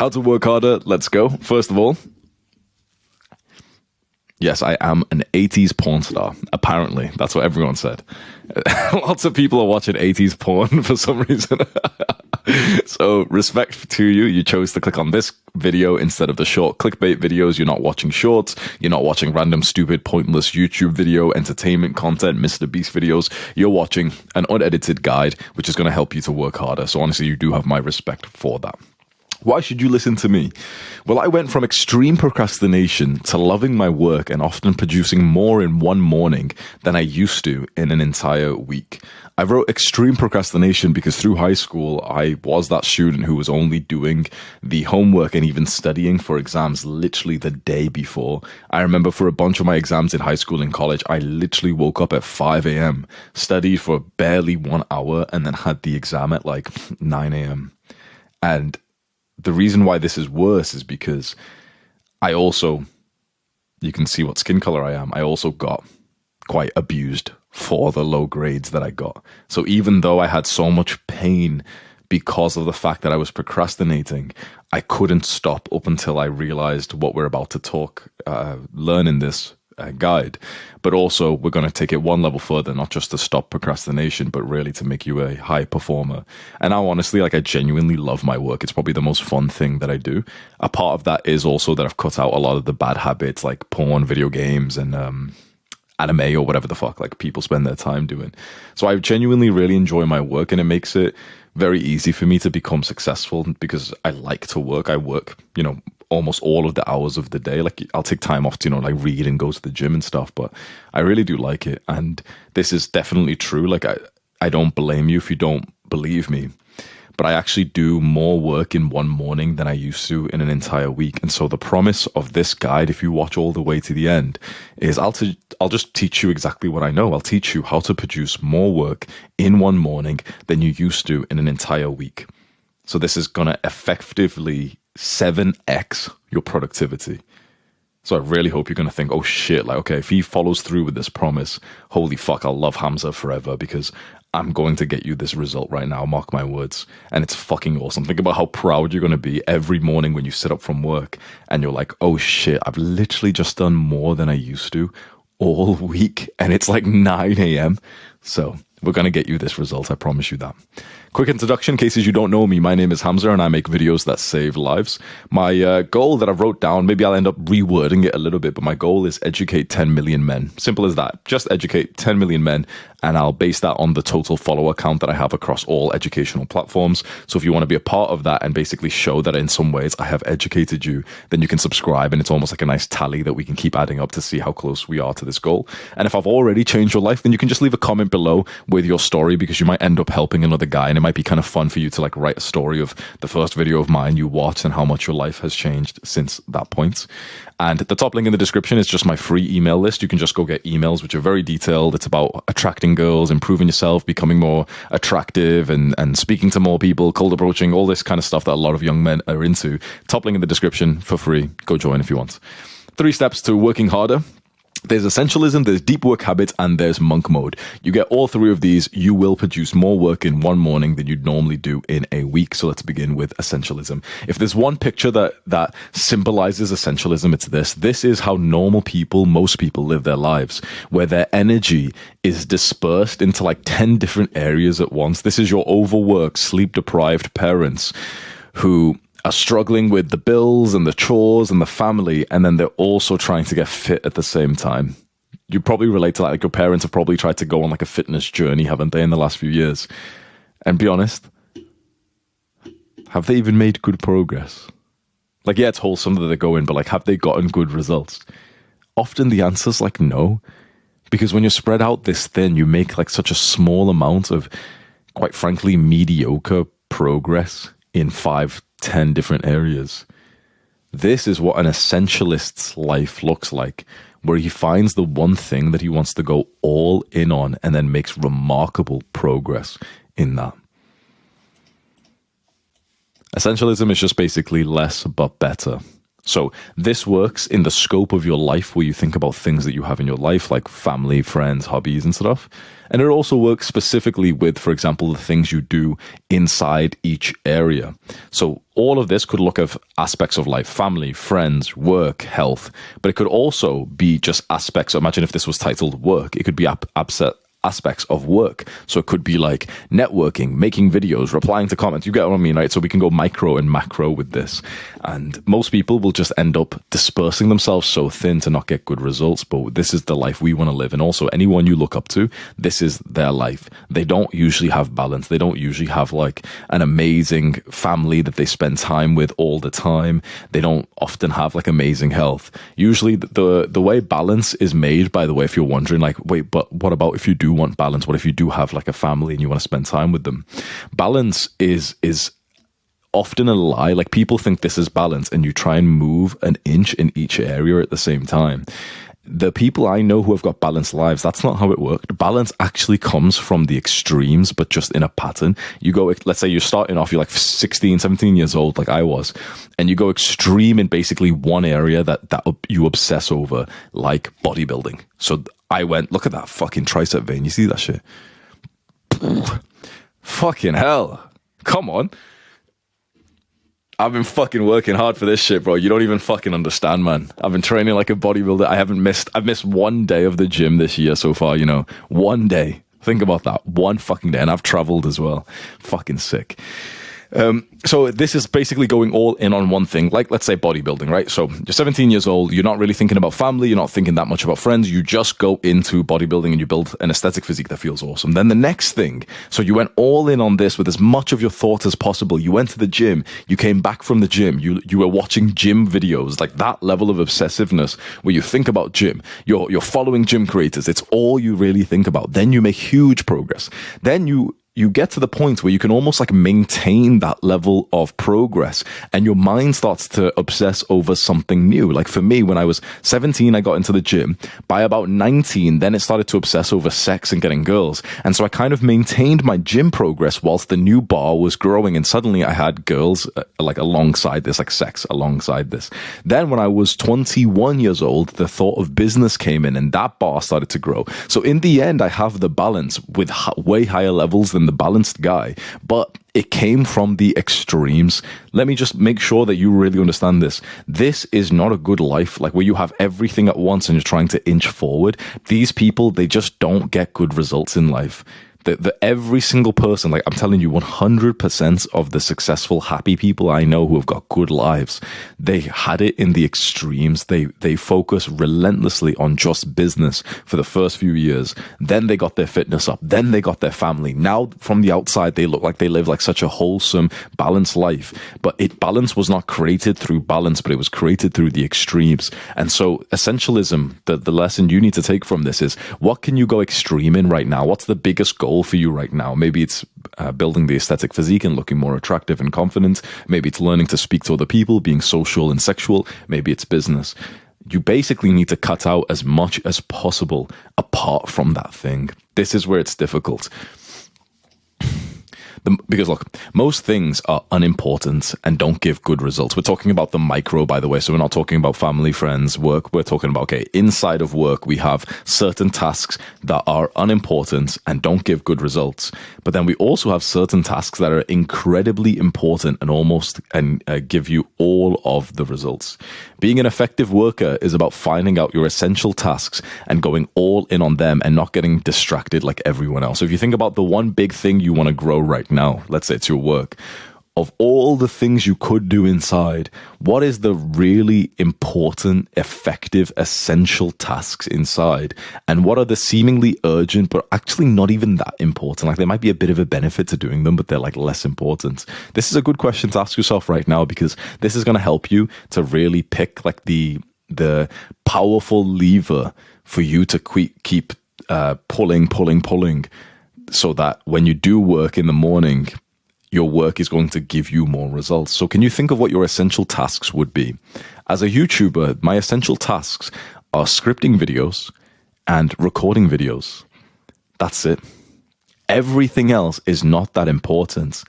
How to work harder? Let's go. First of all, yes, I am an 80s porn star. Apparently, that's what everyone said. Lots of people are watching 80s porn for some reason. So respect to you. You chose to click on this video instead of the short clickbait videos. You're not watching shorts. You're not watching random, stupid, pointless YouTube video, entertainment content, Mr. Beast videos. You're watching an unedited guide, which is going to help you to work harder. So honestly, you do have my respect for that. Why should you listen to me? Well, I went from extreme procrastination to loving my work and often producing more in one morning than I used to in an entire week. I wrote extreme procrastination because through high school, I was that student who was only doing the homework and even studying for exams literally the day before. I remember for a bunch of my exams in high school and college, I literally woke up at 5 a.m., studied for barely 1 hour, and then had the exam at like 9 a.m. And the reason why this is worse is because I also, you can see what skin color I am, I also got quite abused for the low grades that I got. So even though I had so much pain because of the fact that I was procrastinating, I couldn't stop up until I realized what we're about to learn in this guide. But also, we're going to take it one level further, not just to stop procrastination, but really to make you a high performer. And now, honestly, like I genuinely love my work. It's probably the most fun thing that I do. A part of that is also that I've cut out a lot of the bad habits like porn, video games, and anime or whatever the fuck like people spend their time doing. So I genuinely really enjoy my work, and it makes it very easy for me to become successful because I like to work. I work, almost all of the hours of the day. Like I'll take time off to, like read and go to the gym and stuff, but I really do like it. And this is definitely true. Like I don't blame you if you don't believe me, but I actually do more work in one morning than I used to in an entire week. And so the promise of this guide, if you watch all the way to the end, is I'll just teach you exactly what I know. I'll teach you how to produce more work in one morning than you used to in an entire week. So this is going to effectively 7x your productivity. So I really hope you're going to think, oh shit, like, okay, if he follows through with this promise, holy fuck, I'll love Hamza forever because I'm going to get you this result right now, mark my words. And it's fucking awesome. Think about how proud you're going to be every morning when you sit up from work and you're like, oh shit, I've literally just done more than I used to all week. And it's like 9 a.m. So we're going to get you this result. I promise you that. Quick introduction, in cases you don't know me, my name is Hamza and I make videos that save lives. My goal that I wrote down, maybe I'll end up rewording it a little bit, but my goal is educate 10 million men. Simple as that. Just educate 10 million men, and I'll base that on the total follower count that I have across all educational platforms. So if you want to be a part of that and basically show that in some ways I have educated you, then you can subscribe, and it's almost like a nice tally that we can keep adding up to see how close we are to this goal. And if I've already changed your life, then you can just leave a comment below with your story, because you might end up helping another guy, and it might be kind of fun for you to like write a story of the first video of mine you watched and how much your life has changed since that point. And the top link in the description is just my free email list. You can just go get emails which are very detailed. It's about attracting girls, improving yourself, becoming more attractive, and speaking to more people, cold approaching, all this kind of stuff that a lot of young men are into. Top link in the description for free. Go join if you want. 3 steps to working harder. There's essentialism, there's deep work habits, and there's monk mode. You get all 3 of these, you will produce more work in one morning than you'd normally do in a week. So let's begin with essentialism. If there's one picture that symbolizes essentialism, it's this. This is how normal people, most people live their lives, where their energy is dispersed into like 10 different areas at once. This is your overworked, sleep-deprived parents who are struggling with the bills and the chores and the family, and then they're also trying to get fit at the same time. You probably relate to that. Like your parents have probably tried to go on like a fitness journey, haven't they, in the last few years? And be honest, have they even made good progress? Like, yeah, it's wholesome that they're going, but like, have they gotten good results? Often the answer's like no, because when you're spread out this thin, you make like such a small amount of, quite frankly, mediocre progress in 5-10 different areas. This is what an essentialist's life looks like, where he finds the one thing that he wants to go all in on and then makes remarkable progress in that. Essentialism is just basically less but better. So this works in the scope of your life where you think about things that you have in your life, like family, friends, hobbies, and stuff. And it also works specifically with, for example, the things you do inside each area. So all of this could look at aspects of life, family, friends, work, health, but it could also be just aspects. Imagine if this was titled work, it could be aspects of work. So it could be like networking, making videos, replying to comments. You get what I mean, right? So we can go micro and macro with this. And most people will just end up dispersing themselves so thin to not get good results. But this is the life we want to live. And also anyone you look up to, this is their life. They don't usually have balance. They don't usually have like an amazing family that they spend time with all the time. They don't often have like amazing health. Usually the way balance is made, by the way, if you're wondering like, wait, but what about if you do want balance? What if you do have like a family and you want to spend time with them? Balance is often a lie. Like people think this is balance and you try and move an inch in each area at the same time. The people I know who have got balanced lives, that's not how it worked. Balance actually comes from the extremes, but just in a pattern. You go, let's say you're starting off, you're like 16, 17 years old, like I was, and you go extreme in basically one area that you obsess over, like bodybuilding. So I went, look at that fucking tricep vein. You see that shit? Fucking hell. Come on. I've been fucking working hard for this shit, bro. You don't even fucking understand, man. I've been training like a bodybuilder. I've missed one day of the gym this year so far, you know. One day. Think about that. One fucking day. And I've traveled as well. Fucking sick. So this is basically going all in on one thing, like let's say bodybuilding, right? So you're 17 years old, you're not really thinking about family, you're not thinking that much about friends, you just go into bodybuilding and you build an aesthetic physique that feels awesome. Then the next thing, so you went all in on this with as much of your thought as possible. You went to the gym, you came back from the gym, you were watching gym videos, like that level of obsessiveness where you think about gym, you're following gym creators, it's all you really think about. Then you make huge progress. Then you get to the point where you can almost like maintain that level of progress and your mind starts to obsess over something new. Like for me, when I was 17, I got into the gym. By about 19, then it started to obsess over sex and getting girls. And so I kind of maintained my gym progress whilst the new bar was growing. And suddenly I had girls like alongside this, like sex alongside this. Then when I was 21 years old, the thought of business came in and that bar started to grow. So in the end, I have the balance with way higher levels than the balanced guy, but it came from the extremes. Let me just make sure that you really understand this. This is not a good life, like where you have everything at once and you're trying to inch forward. These people, they just don't get good results in life. Every single person, like I'm telling you, 100% of the successful, happy people I know who have got good lives, they had it in the extremes. They focus relentlessly on just business for the first few years. Then they got their fitness up. Then they got their family. Now from the outside, they look like they live like such a wholesome, balanced life. But balance was not created through balance, but it was created through the extremes. And so essentialism, the lesson you need to take from this is, what can you go extreme in right now? What's the biggest goal for you right now? Maybe it's building the aesthetic physique and looking more attractive and confident. Maybe it's learning to speak to other people, being social and sexual. Maybe it's business. You basically need to cut out as much as possible apart from that thing. This is where it's difficult. Because look, most things are unimportant and don't give good results. We're talking about the micro, by the way. So we're not talking about family, friends, work. We're talking about, okay, inside of work, we have certain tasks that are unimportant and don't give good results. But then we also have certain tasks that are incredibly important and give you all of the results. Being an effective worker is about finding out your essential tasks and going all in on them and not getting distracted like everyone else. So if you think about the one big thing you want to grow right now, let's say it's your work, of all the things you could do inside, what is the really important, effective, essential tasks inside? And what are the seemingly urgent, but actually not even that important? Like there might be a bit of a benefit to doing them, but they're like less important. This is a good question to ask yourself right now, because this is going to help you to really pick like the powerful lever for you to keep pulling, so that when you do work in the morning, your work is going to give you more results. So can you think of what your essential tasks would be? As a YouTuber, my essential tasks are scripting videos and recording videos. That's it. Everything else is not that important.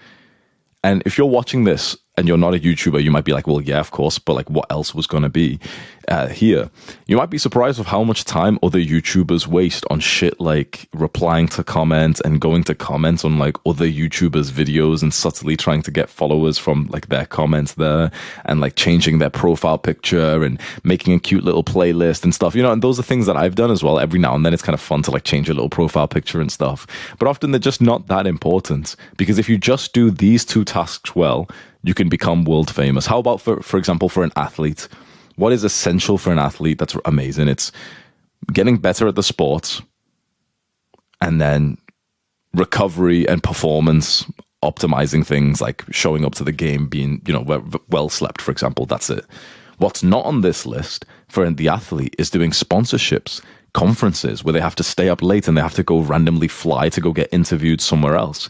And if you're watching this and you're not a YouTuber, you might be like, well, yeah, of course, but like, what else was going to be here? You might be surprised with how much time other YouTubers waste on shit like replying to comments and going to comments on like other YouTubers' videos and subtly trying to get followers from like their comments there, and like changing their profile picture and making a cute little playlist and stuff, you know. And those are things that I've done as well. Every now and then it's kind of fun to like change a little profile picture and stuff, but often they're just not that important, because if you just do these two tasks well, you can become world famous. How about, for example, for an athlete? What is essential for an athlete that's amazing? It's getting better at the sport, and then recovery and performance, optimizing things like showing up to the game, being, you know, well slept, for example. That's it. What's not on this list for the athlete is doing sponsorships, conferences where they have to stay up late and they have to go randomly fly to go get interviewed somewhere else.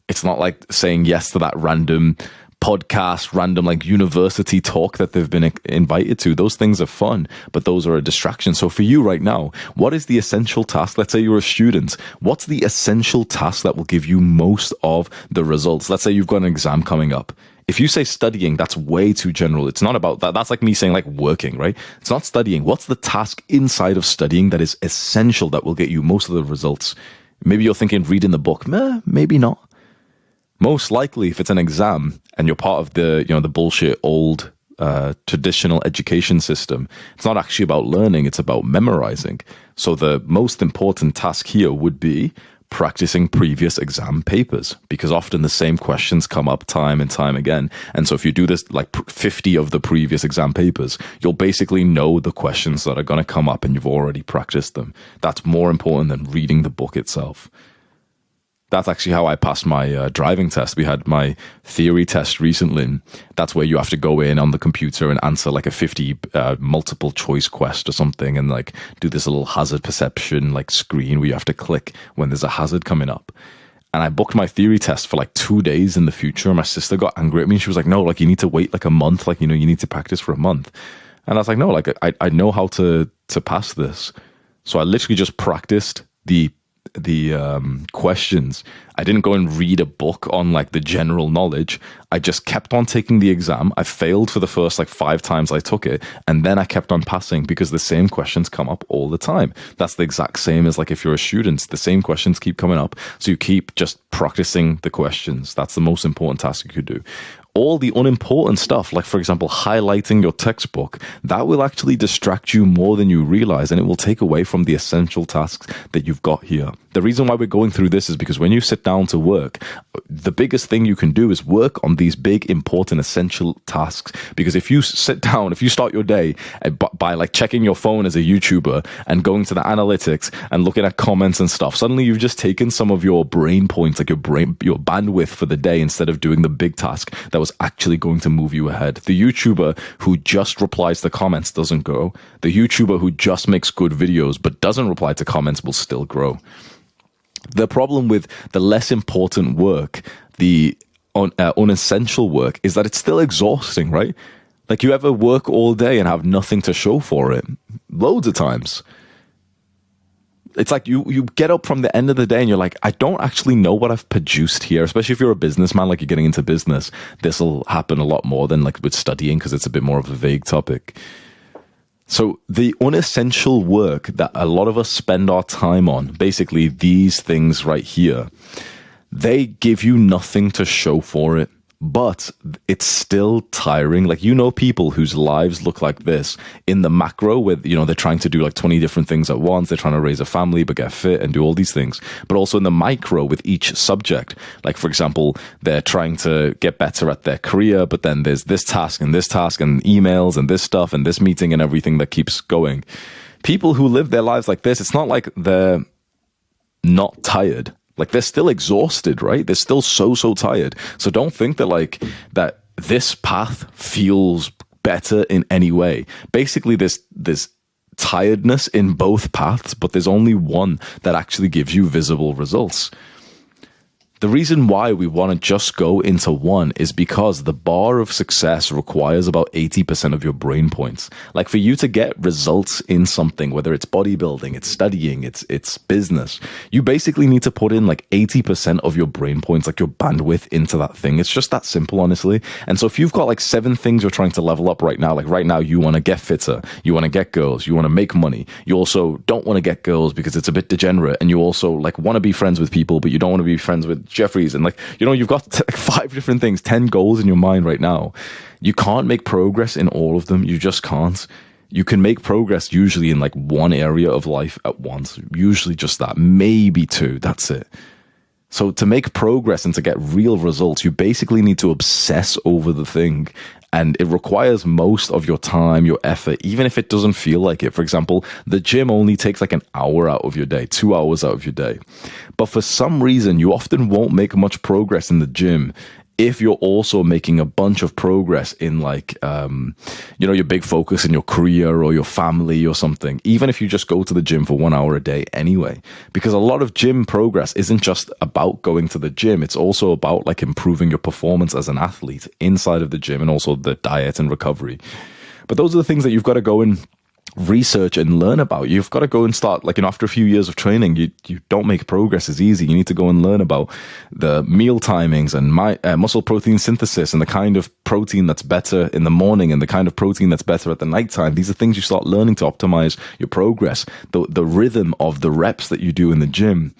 It's not like saying yes to that random podcast, random like university talk that they've been invited to. Those things are fun, but those are a distraction. So for you right now, what is the essential task? Let's say you're a student. What's the essential task that will give you most of the results? Let's say you've got an exam coming up. If you say studying, that's way too general. It's not about that. That's like me saying like working, right? It's not studying. What's the task inside of studying that is essential that will get you most of the results? Maybe you're thinking reading the book. Maybe not. Most likely, if it's an exam and you're part of the, you know, the bullshit old traditional education system, it's not actually about learning, it's about memorizing. So the most important task here would be practicing previous exam papers, because often the same questions come up time and time again. And so if you do this like 50 of the previous exam papers, you'll basically know the questions that are going to come up and you've already practiced them. That's more important than reading the book itself. That's actually how I passed my driving test. We had my theory test recently. That's where you have to go in on the computer and answer like a 50 multiple choice quest or something, and like do this little hazard perception like screen where you have to click when there's a hazard coming up. And I booked my theory test for like 2 days in the future. My sister got angry at me. She was like, no, like you need to wait like a month. Like, you know, you need to practice for a month. And I was like, no, like I know how to pass this. So I literally just practiced the questions. I didn't go and read a book on like the general knowledge. I just kept on taking the exam. I failed for the first like 5 times I took it, and then I kept on passing because the same questions come up all the time. That's the exact same as like if you're a student, the same questions keep coming up. So you keep just practicing the questions. That's the most important task you could do. All the unimportant stuff, like for example, highlighting your textbook, that will actually distract you more than you realize, and it will take away from the essential tasks that you've got here. The reason why we're going through this is because when you sit down to work, the biggest thing you can do is work on these big, important, essential tasks. Because if you sit down, if you start your day by like checking your phone as a YouTuber and going to the analytics and looking at comments and stuff, suddenly you've just taken some of your brain points, like your bandwidth for the day, instead of doing the big task that was actually going to move you ahead. The YouTuber who just replies to comments doesn't grow. The YouTuber who just makes good videos but doesn't reply to comments will still grow. The problem with the less important work, the unessential work, is that it's still exhausting, right? Like, you ever work all day and have nothing to show for it? Loads of times. It's like you get up from the end of the day and you're like, I don't actually know what I've produced here, especially if you're a businessman, like you're getting into business. This will happen a lot more than like with studying, because it's a bit more of a vague topic. So the unessential work that a lot of us spend our time on, basically these things right here, they give you nothing to show for it, but it's still tiring. Like, you know, people whose lives look like this in the macro, where, you know, they're trying to do like 20 different things at once. They're trying to raise a family, but get fit and do all these things. But also in the micro with each subject. Like, for example, they're trying to get better at their career, but then there's this task and emails and this stuff and this meeting and everything that keeps going. People who live their lives like this, it's not like they're not tired. Like, they're still exhausted, right? They're still so tired. So don't think that like that this path feels better in any way. Basically, there's tiredness in both paths, but there's only one that actually gives you visible results. The reason why we want to just go into one is because the bar of success requires about 80% of your brain points. Like for you to get results in something, whether it's bodybuilding, it's studying, it's business, you basically need to put in like 80% of your brain points, like your bandwidth into that thing. It's just that simple, honestly. And so if you've got like 7 things you're trying to level up right now, like right now you want to get fitter, you want to get girls, you want to make money, you also don't want to get girls because it's a bit degenerate, and you also like want to be friends with people, but you don't want to be friends with Jeffries, and like, you know, you've got like 5 different things, 10 goals in your mind right now. You can't make progress in all of them. You just can't. You can make progress usually in like one area of life at once, usually just that, maybe 2, that's it. So to make progress and to get real results, you basically need to obsess over the thing. And it requires most of your time, your effort, even if it doesn't feel like it. For example, the gym only takes like an hour out of your day, 2 hours out of your day. But for some reason, you often won't make much progress in the gym if you're also making a bunch of progress in like, your big focus in your career or your family or something, even if you just go to the gym for 1 hour a day anyway, because a lot of gym progress isn't just about going to the gym. It's also about like improving your performance as an athlete inside of the gym, and also the diet and recovery. But those are the things that you've got to go and research and learn about. You've got to go and start, like, after a few years of training, you don't make progress as easy. You need to go and learn about the meal timings and muscle protein synthesis, and the kind of protein that's better in the morning and the kind of protein that's better at the nighttime. These are things you start learning to optimize your progress, the rhythm of the reps that you do in the gym.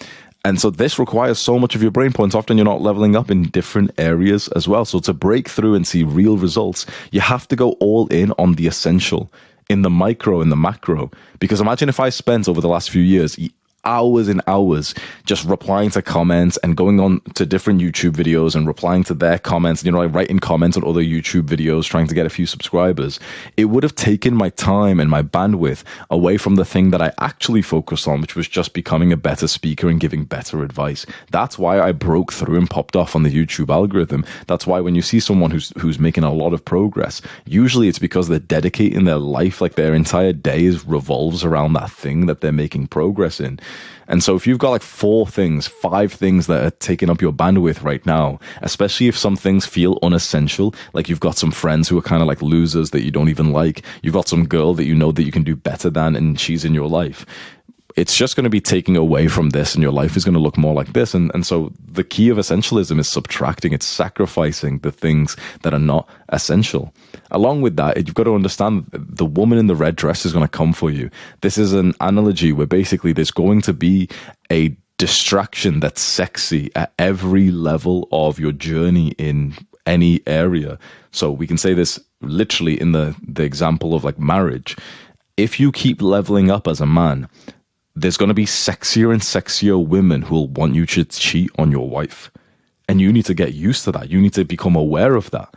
And so this requires so much of your brain points. Often you're not leveling up in different areas as well. So to break through and see real results, you have to go all in on the essential, in the micro and the macro. Because imagine if I spent over the last few years hours and hours just replying to comments and going on to different YouTube videos and replying to their comments, like writing comments on other YouTube videos, trying to get a few subscribers. It would have taken my time and my bandwidth away from the thing that I actually focused on, which was just becoming a better speaker and giving better advice. That's why I broke through and popped off on the YouTube algorithm. That's why when you see someone who's making a lot of progress, usually it's because they're dedicating their life, like their entire day revolves around that thing that they're making progress in. And so if you've got like 5 things that are taking up your bandwidth right now, especially if some things feel unessential, like you've got some friends who are kind of like losers that you don't even like, you've got some girl that you know that you can do better than, and she's in your life, it's just going to be taking away from this, and your life is going to look more like this. And so the key of essentialism is subtracting. It's sacrificing the things that are not essential. Along with that, you've got to understand the woman in the red dress is going to come for you. This is an analogy where basically there's going to be a distraction that's sexy at every level of your journey in any area. So we can say this literally in the example of like marriage. If you keep leveling up as a man, there's going to be sexier and sexier women who will want you to cheat on your wife. And you need to get used to that. You need to become aware of that.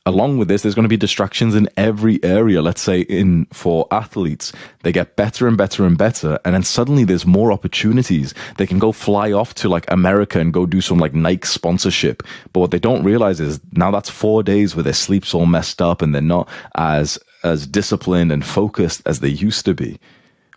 Along with this, there's going to be distractions in every area. Let's say for athletes, they get better and better and better. And then suddenly there's more opportunities. They can go fly off to like America and go do some like Nike sponsorship. But what they don't realize is now that's 4 days where their sleep's all messed up and they're not as disciplined and focused as they used to be.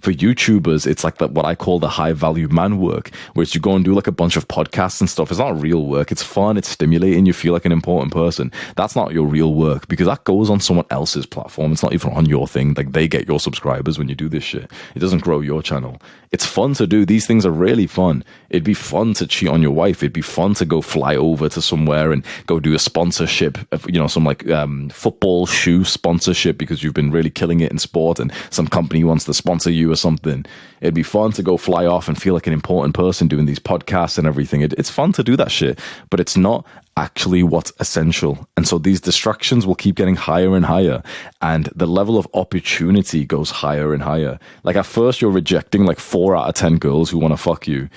For YouTubers, it's like what I call the high value man work, where you go and do like a bunch of podcasts and stuff. It's not real work. It's fun. It's stimulating. You feel like an important person. That's not your real work, because that goes on someone else's platform. It's not even on your thing. Like, they get your subscribers when you do this shit. It doesn't grow your channel. It's fun to do. These things are really fun. It'd be fun to cheat on your wife. It'd be fun to go fly over to somewhere and go do a sponsorship, some like football shoe sponsorship, because you've been really killing it in sport and some company wants to sponsor you or something. It'd be fun to go fly off and feel like an important person doing these podcasts and everything. It's fun to do that shit, but it's not actually what's essential. And so these distractions will keep getting higher and higher, and the level of opportunity goes higher and higher. Like, at first you're rejecting like 4 out of 10 girls who want to fuck you.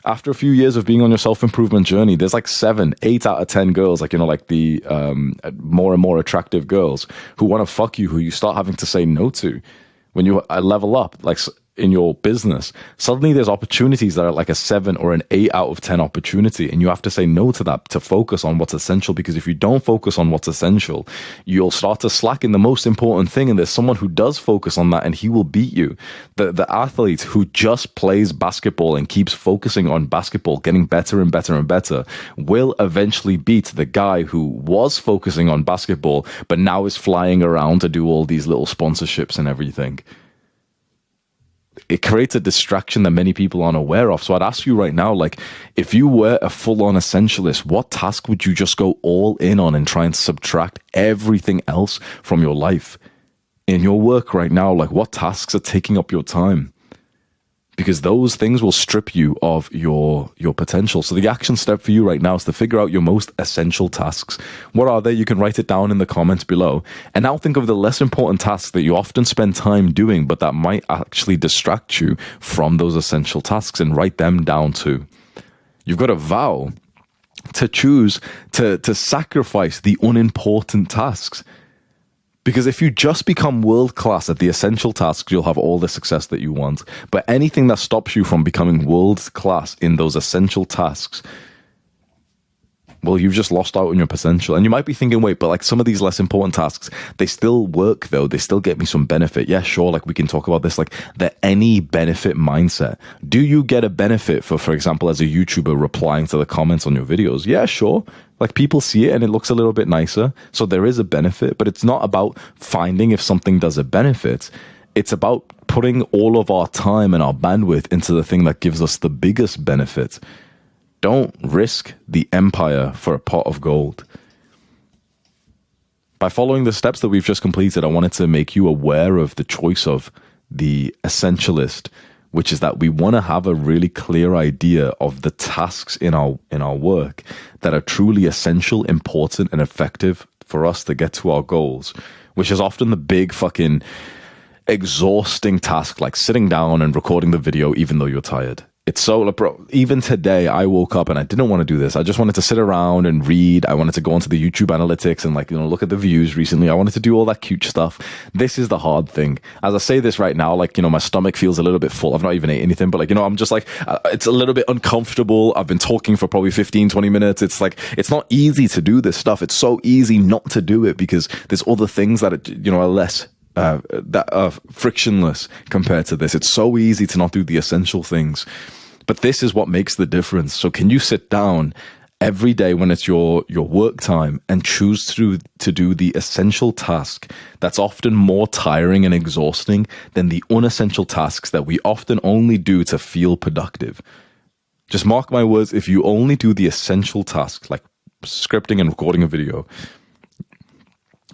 After a few years of being on your self-improvement journey, there's like 7, 8 out of 10 girls, like the more and more attractive girls who want to fuck you, who you start having to say no to. When you level up, like, in your business, suddenly there's opportunities that are like a 7 or an 8 out of 10 opportunity, and you have to say no to that to focus on what's essential. Because if you don't focus on what's essential, you'll start to slack in the most important thing, and there's someone who does focus on that and he will beat you. The athlete who just plays basketball and keeps focusing on basketball, getting better and better and better, will eventually beat the guy who was focusing on basketball but now is flying around to do all these little sponsorships and everything. It creates a distraction that many people aren't aware of. So I'd ask you right now, like, if you were a full-on essentialist, what task would you just go all in on and try and subtract everything else from your life? In your work right now, like, what tasks are taking up your time? Because those things will strip you of your potential. So the action step for you right now is to figure out your most essential tasks. What are they? You can write it down in the comments below. And now think of the less important tasks that you often spend time doing, but that might actually distract you from those essential tasks, and write them down too. You've got to vow to choose to sacrifice the unimportant tasks. Because if you just become world-class at the essential tasks, you'll have all the success that you want. But anything that stops you from becoming world-class in those essential tasks, well, you've just lost out on your potential. And you might be thinking, wait, but like some of these less important tasks, they still work though. They still get me some benefit. Yeah, sure. Like we can talk about this, like the any benefit mindset. Do you get a benefit for example, as a YouTuber replying to the comments on your videos? Yeah, sure. Like people see it and it looks a little bit nicer. So there is a benefit, but it's not about finding if something does a benefit. It's about putting all of our time and our bandwidth into the thing that gives us the biggest benefit. Don't risk the empire for a pot of gold. By following the steps that we've just completed, I wanted to make you aware of the choice of the essentialist, which is that we want to have a really clear idea of the tasks in our work that are truly essential, important, and effective for us to get to our goals, which is often the big fucking exhausting task, like sitting down and recording the video even though you're tired. It's so, like, bro, even today I woke up and I didn't want to do this. I just wanted to sit around and read. I wanted to go onto the YouTube analytics and, like, you know, look at the views recently. I wanted to do all that cute stuff. This is the hard thing. As I say this right now, like, you know, my stomach feels a little bit full. I've not even ate anything, but, like, you know, I'm just like, it's a little bit uncomfortable. I've been talking for probably 15, 20 minutes. It's like, it's not easy to do this stuff. It's so easy not to do it because there's other things that, you know, are less that are frictionless compared to this. It's so easy to not do the essential things, but this is what makes the difference. So can you sit down every day when it's your work time and choose to do the essential task that's often more tiring and exhausting than the unessential tasks that we often only do to feel productive? Just mark my words, if you only do the essential tasks like scripting and recording a video,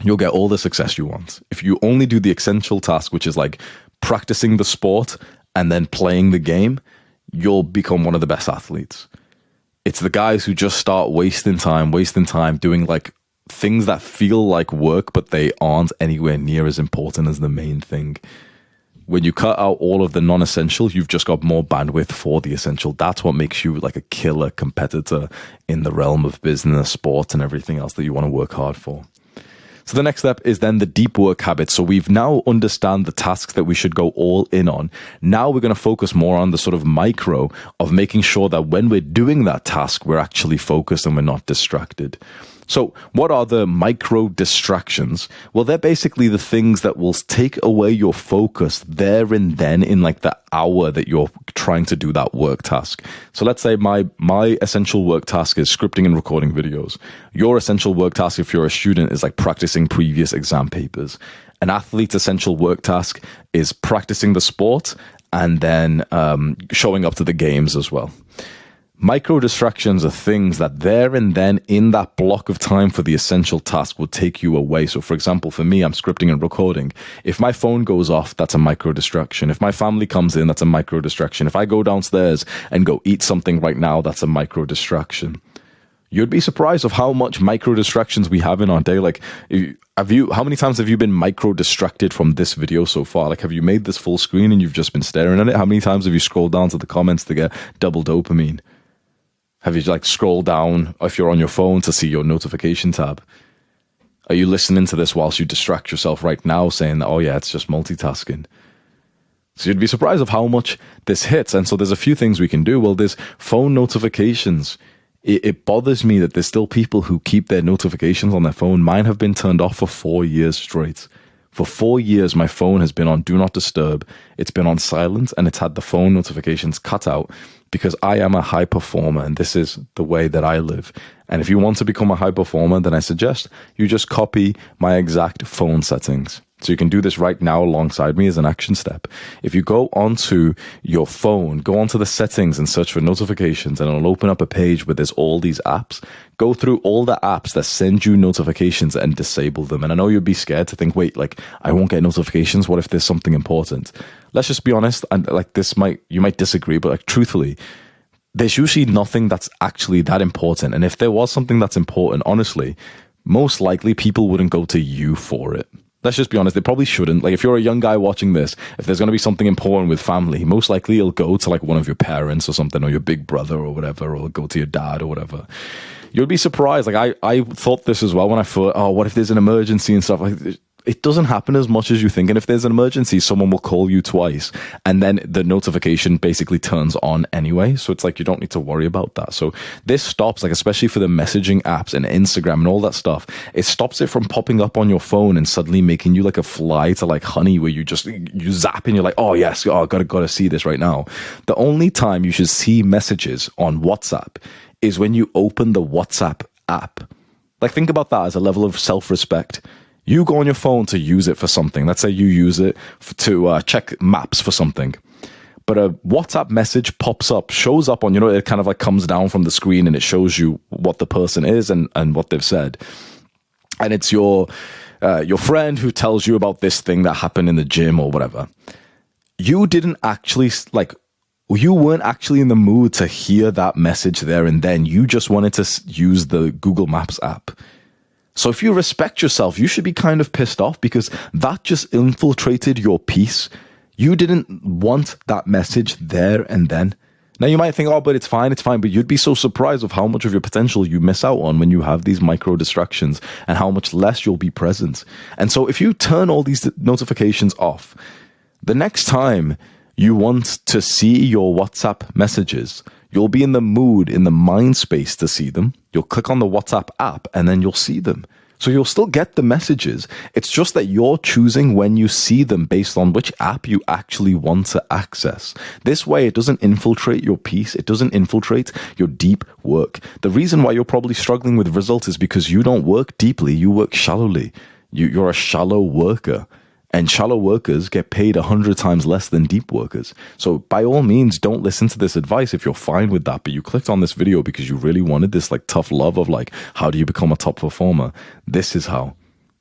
you'll get all the success you want. If you only do the essential task, which is like practicing the sport and then playing the game, you'll become one of the best athletes. It's the guys who just start wasting time doing like things that feel like work, but they aren't anywhere near as important as the main thing. When you cut out all of the non-essential, you've just got more bandwidth for the essential. That's what makes you like a killer competitor in the realm of business, sports, and everything else that you want to work hard for. So the next step is then the deep work habits. So we've now understand the tasks that we should go all in on. Now we're going to focus more on the sort of micro of making sure that when we're doing that task, we're actually focused and we're not distracted. So what are the micro distractions? Well, they're basically the things that will take away your focus there and then in like the hour that you're trying to do that work task. So let's say my essential work task is scripting and recording videos. Your essential work task, if you're a student, is like practicing previous exam papers. An athlete's essential work task is practicing the sport and then showing up to the games as well. Micro distractions are things that there and then in that block of time for the essential task will take you away. So for example, for me, I'm scripting and recording. If my phone goes off, that's a micro distraction. If my family comes in, that's a micro distraction. If I go downstairs and go eat something right now, that's a micro distraction. You'd be surprised of how much micro distractions we have in our day. Like, how many times have you been micro distracted from this video so far? Like, have you made this full screen and you've just been staring at it? How many times have you scrolled down to the comments to get double dopamine? Have you like scrolled down if you're on your phone to see your notification tab? Are you listening to this whilst you distract yourself right now saying that, oh yeah, it's just multitasking? So you'd be surprised of how much this hits. And so there's a few things we can do. Well, there's phone notifications. It bothers me that there's still people who keep their notifications on their phone. Mine have been turned off for 4 years straight. For 4 years, my phone has been on Do Not Disturb. It's been on silent, and it's had the phone notifications cut out because I am a high performer, and this is the way that I live. And if you want to become a high performer, then I suggest you just copy my exact phone settings. So you can do this right now alongside me as an action step. If you go onto your phone, go onto the settings and search for notifications, and it'll open up a page where there's all these apps. Go through all the apps that send you notifications and disable them. And I know you'd be scared to think, wait, like, I won't get notifications. What if there's something important? Let's just be honest. And like, you might disagree, but like, truthfully, there's usually nothing that's actually that important. And if there was something that's important, honestly, most likely people wouldn't go to you for it. Let's just be honest, they probably shouldn't. Like, if you're a young guy watching this, if there's going to be something important with family, most likely you'll go to like one of your parents or something, or your big brother or whatever, or go to your dad or whatever. You'll be surprised. Like, I thought this as well when I thought, oh, what if there's an emergency and stuff? Like, it doesn't happen as much as you think. And if there's an emergency, someone will call you twice, and then the notification basically turns on anyway. So it's like, you don't need to worry about that. So this stops, like, especially for the messaging apps and Instagram and all that stuff, it stops it from popping up on your phone and suddenly making you like a fly to like honey, where you zap and you're like, oh yes, oh, gotta see this right now. The only time you should see messages on WhatsApp is when you open the WhatsApp app. Like, think about that as a level of self-respect. You go on your phone to use it for something. Let's say you use it to check maps for something. But a WhatsApp message pops up, shows up on, it kind of like comes down from the screen, and it shows you what the person is and what they've said. And it's your friend who tells you about this thing that happened in the gym or whatever. You didn't actually, like, you weren't actually in the mood to hear that message there and then. You just wanted to use the Google Maps app. So if you respect yourself, you should be kind of pissed off, because that just infiltrated your peace. You didn't want that message there and then. Now you might think, oh, but it's fine. But you'd be so surprised of how much of your potential you miss out on when you have these micro distractions, and how much less you'll be present. And so if you turn all these notifications off, the next time you want to see your WhatsApp messages, you'll be in the mood, in the mind space to see them. You'll click on the WhatsApp app and then you'll see them. So you'll still get the messages. It's just that you're choosing when you see them based on which app you actually want to access. This way, it doesn't infiltrate your peace. It doesn't infiltrate your deep work. The reason why you're probably struggling with results is because you don't work deeply. You work shallowly. You're a shallow worker. And shallow workers get paid 100 times less than deep workers. So by all means, don't listen to this advice if you're fine with that. But you clicked on this video because you really wanted this like tough love of like, how do you become a top performer? This is how.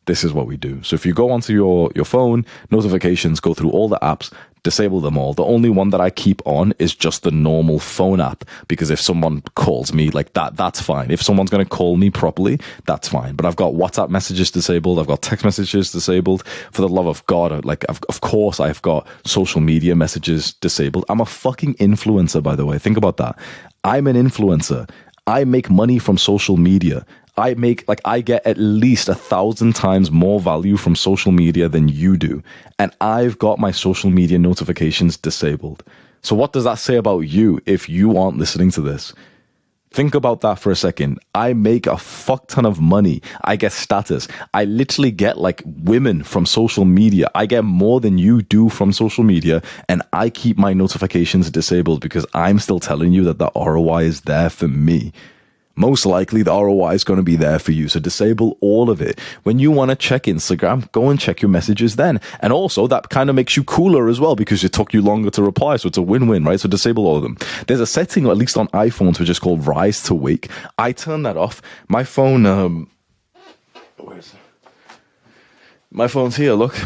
This is what we do. So if you go onto your phone, notifications, go through all the apps, disable them all. The only one that I keep on is just the normal phone app, because if someone calls me like that, that's fine. If someone's going to call me properly, that's fine. But I've got WhatsApp messages disabled. I've got text messages disabled. For the love of God, like, of course, I've got social media messages disabled. I'm a fucking influencer, by the way. Think about that. I'm an influencer. I make money from social media. I get at least 1,000 times more value from social media than you do. And I've got my social media notifications disabled. So what does that say about you if you aren't listening to this? Think about that for a second. I make a fuck ton of money. I get status. I literally get like women from social media. I get more than you do from social media. And I keep my notifications disabled because I'm still telling you that the ROI is there for me. Most likely the ROI is going to be there for you. So disable all of it. When you want to check Instagram, go and check your messages then. And also that kind of makes you cooler as well, because it took you longer to reply. So it's a win-win, right? So disable all of them. There's a setting, at least on iPhones, which is called Rise to Wake. I turn that off. My phone, where is it? My phone's here, look.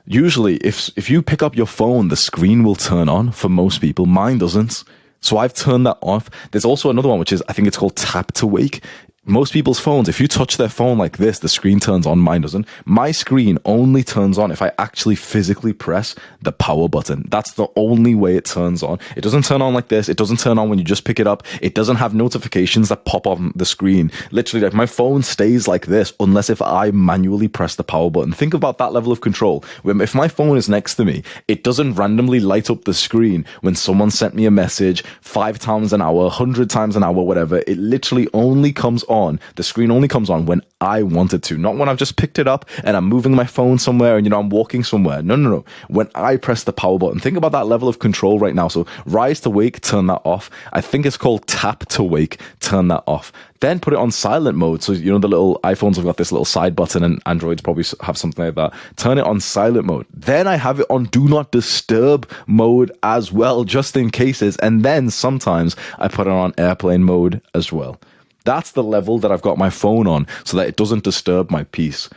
Usually if you pick up your phone, the screen will turn on for most people. Mine doesn't. So I've turned that off. There's also another one, which is, I think it's called Tap to Wake. most people's phones, if you touch their phone like this, the screen turns on, mine doesn't. My screen only turns on if I actually physically press the power button. That's the only way it turns on. It doesn't turn on like this. It doesn't turn on when you just pick it up. It doesn't have notifications that pop on the screen. Literally, like, my phone stays like this unless if I manually press the power button. Think about that level of control. If my phone is next to me, it doesn't randomly light up the screen when someone sent me a message 5 times an hour, 100 times an hour, whatever. It literally only comes on. The screen only comes on when I want it to, not when I've just picked it up and I'm moving my phone somewhere and, I'm walking somewhere. No. When I press the power button, think about that level of control right now. So rise to wake, turn that off. I think it's called tap to wake, turn that off. Then put it on silent mode. So, the little iPhones have got this little side button, and Androids probably have something like that. Turn it on silent mode. Then I have it on do not disturb mode as well, just in cases. And then sometimes I put it on airplane mode as well. That's the level that I've got my phone on so that it doesn't disturb my peace.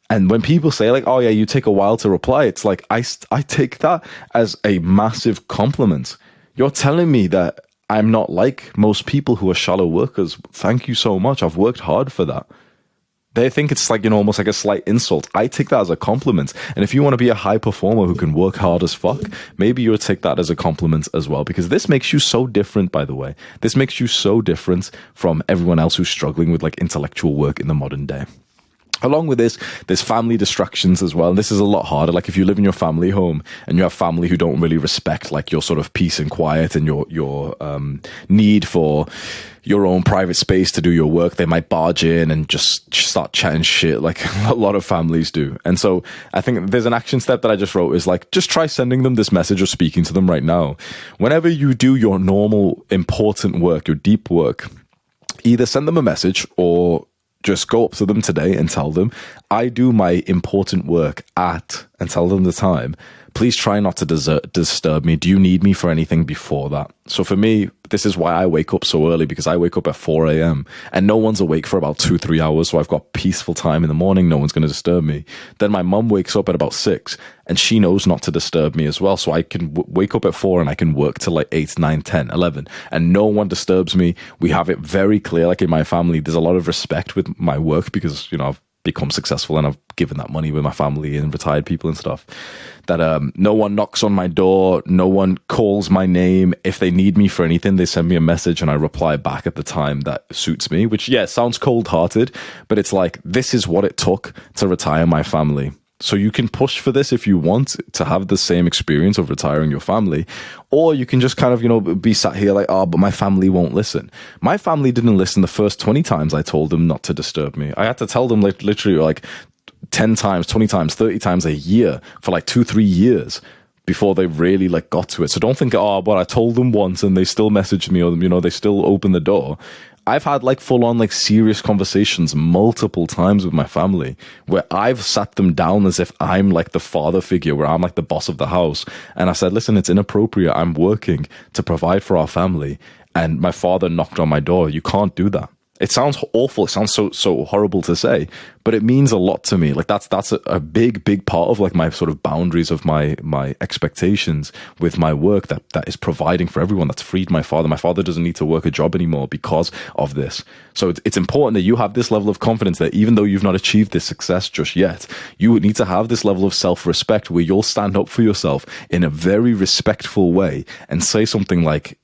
And when people say like, oh yeah, you take a while to reply, it's like, I take that as a massive compliment. You're telling me that I'm not like most people who are shallow workers. Thank you so much. I've worked hard for that. They think it's like, almost like a slight insult. I take that as a compliment. And if you want to be a high performer who can work hard as fuck, maybe you'll take that as a compliment as well, because this makes you so different, by the way. This makes you so different from everyone else who's struggling with like intellectual work in the modern day. Along with this, there's family distractions as well. This is a lot harder. Like if you live in your family home and you have family who don't really respect like your sort of peace and quiet and your need for your own private space to do your work, they might barge in and just start chatting shit like a lot of families do. And so I think there's an action step that I just wrote is like, just try sending them this message or speaking to them right now. Whenever you do your normal important work, your deep work, either send them a message or just go up to them today and tell them, I do my important work at, and tell them the time. Please try not to disturb me. Do you need me for anything before that? So for me, this is why I wake up so early, because I wake up at 4 a.m. and no one's awake for about 2-3 hours. So I've got peaceful time in the morning. No one's going to disturb me. Then my mum wakes up at about 6 and she knows not to disturb me as well. So I can wake up at 4 and I can work till like 8, 9, 10, 11 and no one disturbs me. We have it very clear. Like in my family, there's a lot of respect with my work because, I've become successful and I've given that money with my family and retired people and stuff, that no one knocks on my door, no one calls my name. If they need me for anything, they send me a message and I reply back at the time that suits me, which sounds cold-hearted, but it's like, this is what it took to retire my family. So you can push for this if you want to have the same experience of retiring your family, or you can just kind of, be sat here like, oh, but my family won't listen. My family didn't listen the first 20 times I told them not to disturb me. I had to tell them like literally like 10 times, 20 times, 30 times a year for like 2-3 years before they really like got to it. So don't think, oh, but I told them once and they still messaged me, or, they still opened the door. I've had like full on like serious conversations multiple times with my family where I've sat them down as if I'm like the father figure, where I'm like the boss of the house. And I said, listen, it's inappropriate. I'm working to provide for our family. And my father knocked on my door. You can't do that. It sounds awful. It sounds so horrible to say, but it means a lot to me. Like that's a big part of like my sort of boundaries of my expectations with my work that is providing for everyone. That's freed my father. My father doesn't need to work a job anymore because of this. So it's important that you have this level of confidence that even though you've not achieved this success just yet, you need to have this level of self-respect where you'll stand up for yourself in a very respectful way and say something like,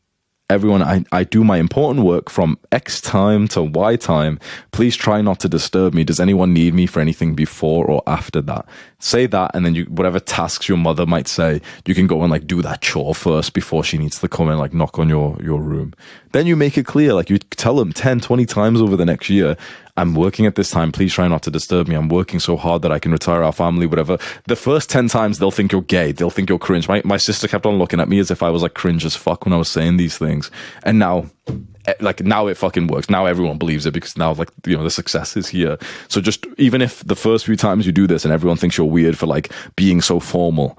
everyone, I do my important work from X time to Y time. Please try not to disturb me. Does anyone need me for anything before or after that? Say that, and then whatever tasks your mother might say, you can go and like do that chore first before she needs to come and like knock on your room. Then you make it clear, like you tell them 10, 20 times over the next year, I'm working at this time. Please try not to disturb me. I'm working so hard that I can retire our family, whatever. The first 10 times, they'll think you're gay. They'll think you're cringe. My sister kept on looking at me as if I was like cringe as fuck when I was saying these things. And now it fucking works. Now everyone believes it because now the success is here. So just even if the first few times you do this and everyone thinks you're weird for like being so formal,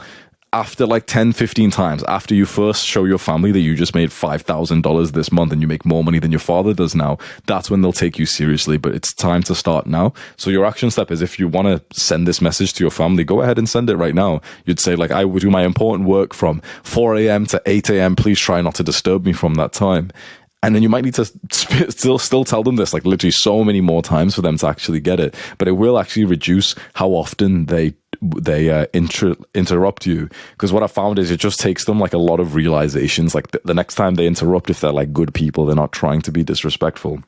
after like 10, 15 times, after you first show your family that you just made $5,000 this month and you make more money than your father does now, that's when they'll take you seriously. But it's time to start now. So your action step is, if you want to send this message to your family, go ahead and send it right now. You'd say like, I would do my important work from 4 a.m. to 8 a.m. Please try not to disturb me from that time. And then you might need to still tell them this, like literally so many more times for them to actually get it. But it will actually reduce how often they interrupt you. Because what I found is it just takes them like a lot of realizations. Like the next time they interrupt, if they're like good people, they're not trying to be disrespectful.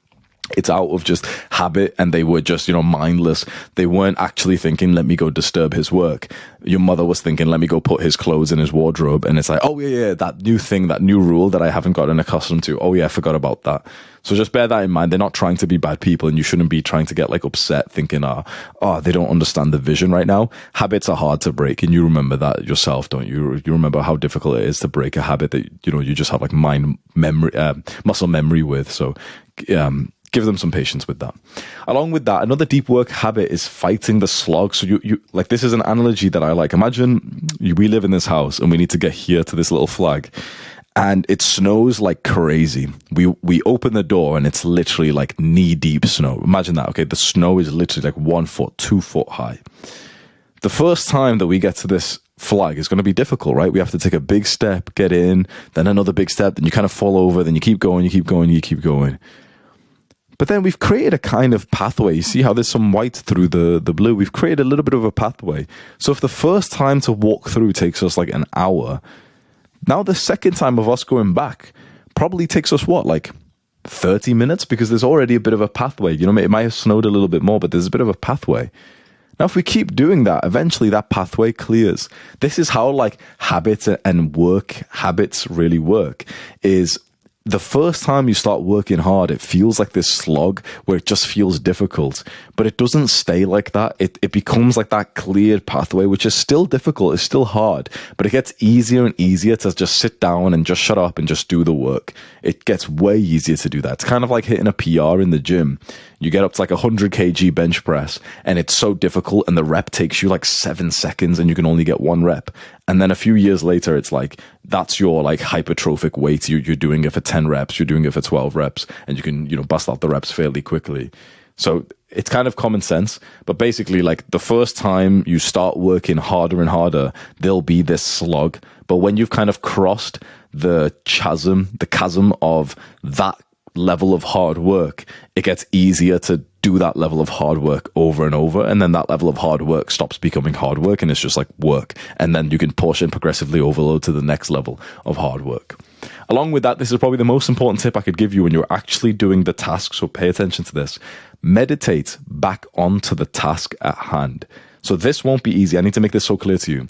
It's out of just habit, and they were just, mindless. They weren't actually thinking, let me go disturb his work. Your mother was thinking, let me go put his clothes in his wardrobe. And it's like, oh yeah, that new thing, that new rule that I haven't gotten accustomed to. Oh yeah, I forgot about that. So just bear that in mind. They're not trying to be bad people, and you shouldn't be trying to get like upset thinking, they don't understand the vision right now. Habits are hard to break, and you remember that yourself, don't you? You remember how difficult it is to break a habit that, you just have like muscle memory with. So, give them some patience with that. Along with that, another deep work habit is fighting the slog. So you like, this is an analogy that I like. Imagine we live in this house and we need to get here to this little flag, and it snows like crazy. We open the door and it's literally like knee deep snow. Imagine that. Okay. The snow is literally like 1 foot, 2 foot high. The first time that we get to this flag is going to be difficult, right? We have to take a big step, get in, then another big step, then you kind of fall over, then you keep going, you keep going, you keep going. But then we've created a kind of pathway. You see how there's some white through the blue? We've created a little bit of a pathway. So if the first time to walk through takes us like an hour, now the second time of us going back probably takes us like 30 minutes, because there's already a bit of a pathway. It might have snowed a little bit more, but there's a bit of a pathway. Now, if we keep doing that, eventually that pathway clears. This is how like habits and work habits really work, is the first time you start working hard, it feels like this slog where it just feels difficult, but it doesn't stay like that. It becomes like that cleared pathway, which is still difficult, it's still hard, but it gets easier and easier to just sit down and just shut up and just do the work. It gets way easier to do that. It's kind of like hitting a PR in the gym. You get up to like 100 kg bench press, and it's so difficult, and the rep takes you like 7 seconds, and you can only get 1 rep. And then a few years later, it's like, that's your like hypertrophic weight. You're doing it for 10 reps, you're doing it for 12 reps, and you can, bust out the reps fairly quickly. So it's kind of common sense, but basically like the first time you start working harder and harder, there'll be this slog. But when you've kind of crossed the chasm of that level of hard work, it gets easier to do that level of hard work over and over, and then that level of hard work stops becoming hard work and it's just like work, and then you can push and progressively overload to the next level of hard work. Along with that, this is probably the most important tip I could give you when you're actually doing the task, so pay attention to this. Meditate back onto the task at hand. So this won't be easy. I need to make this so clear to you.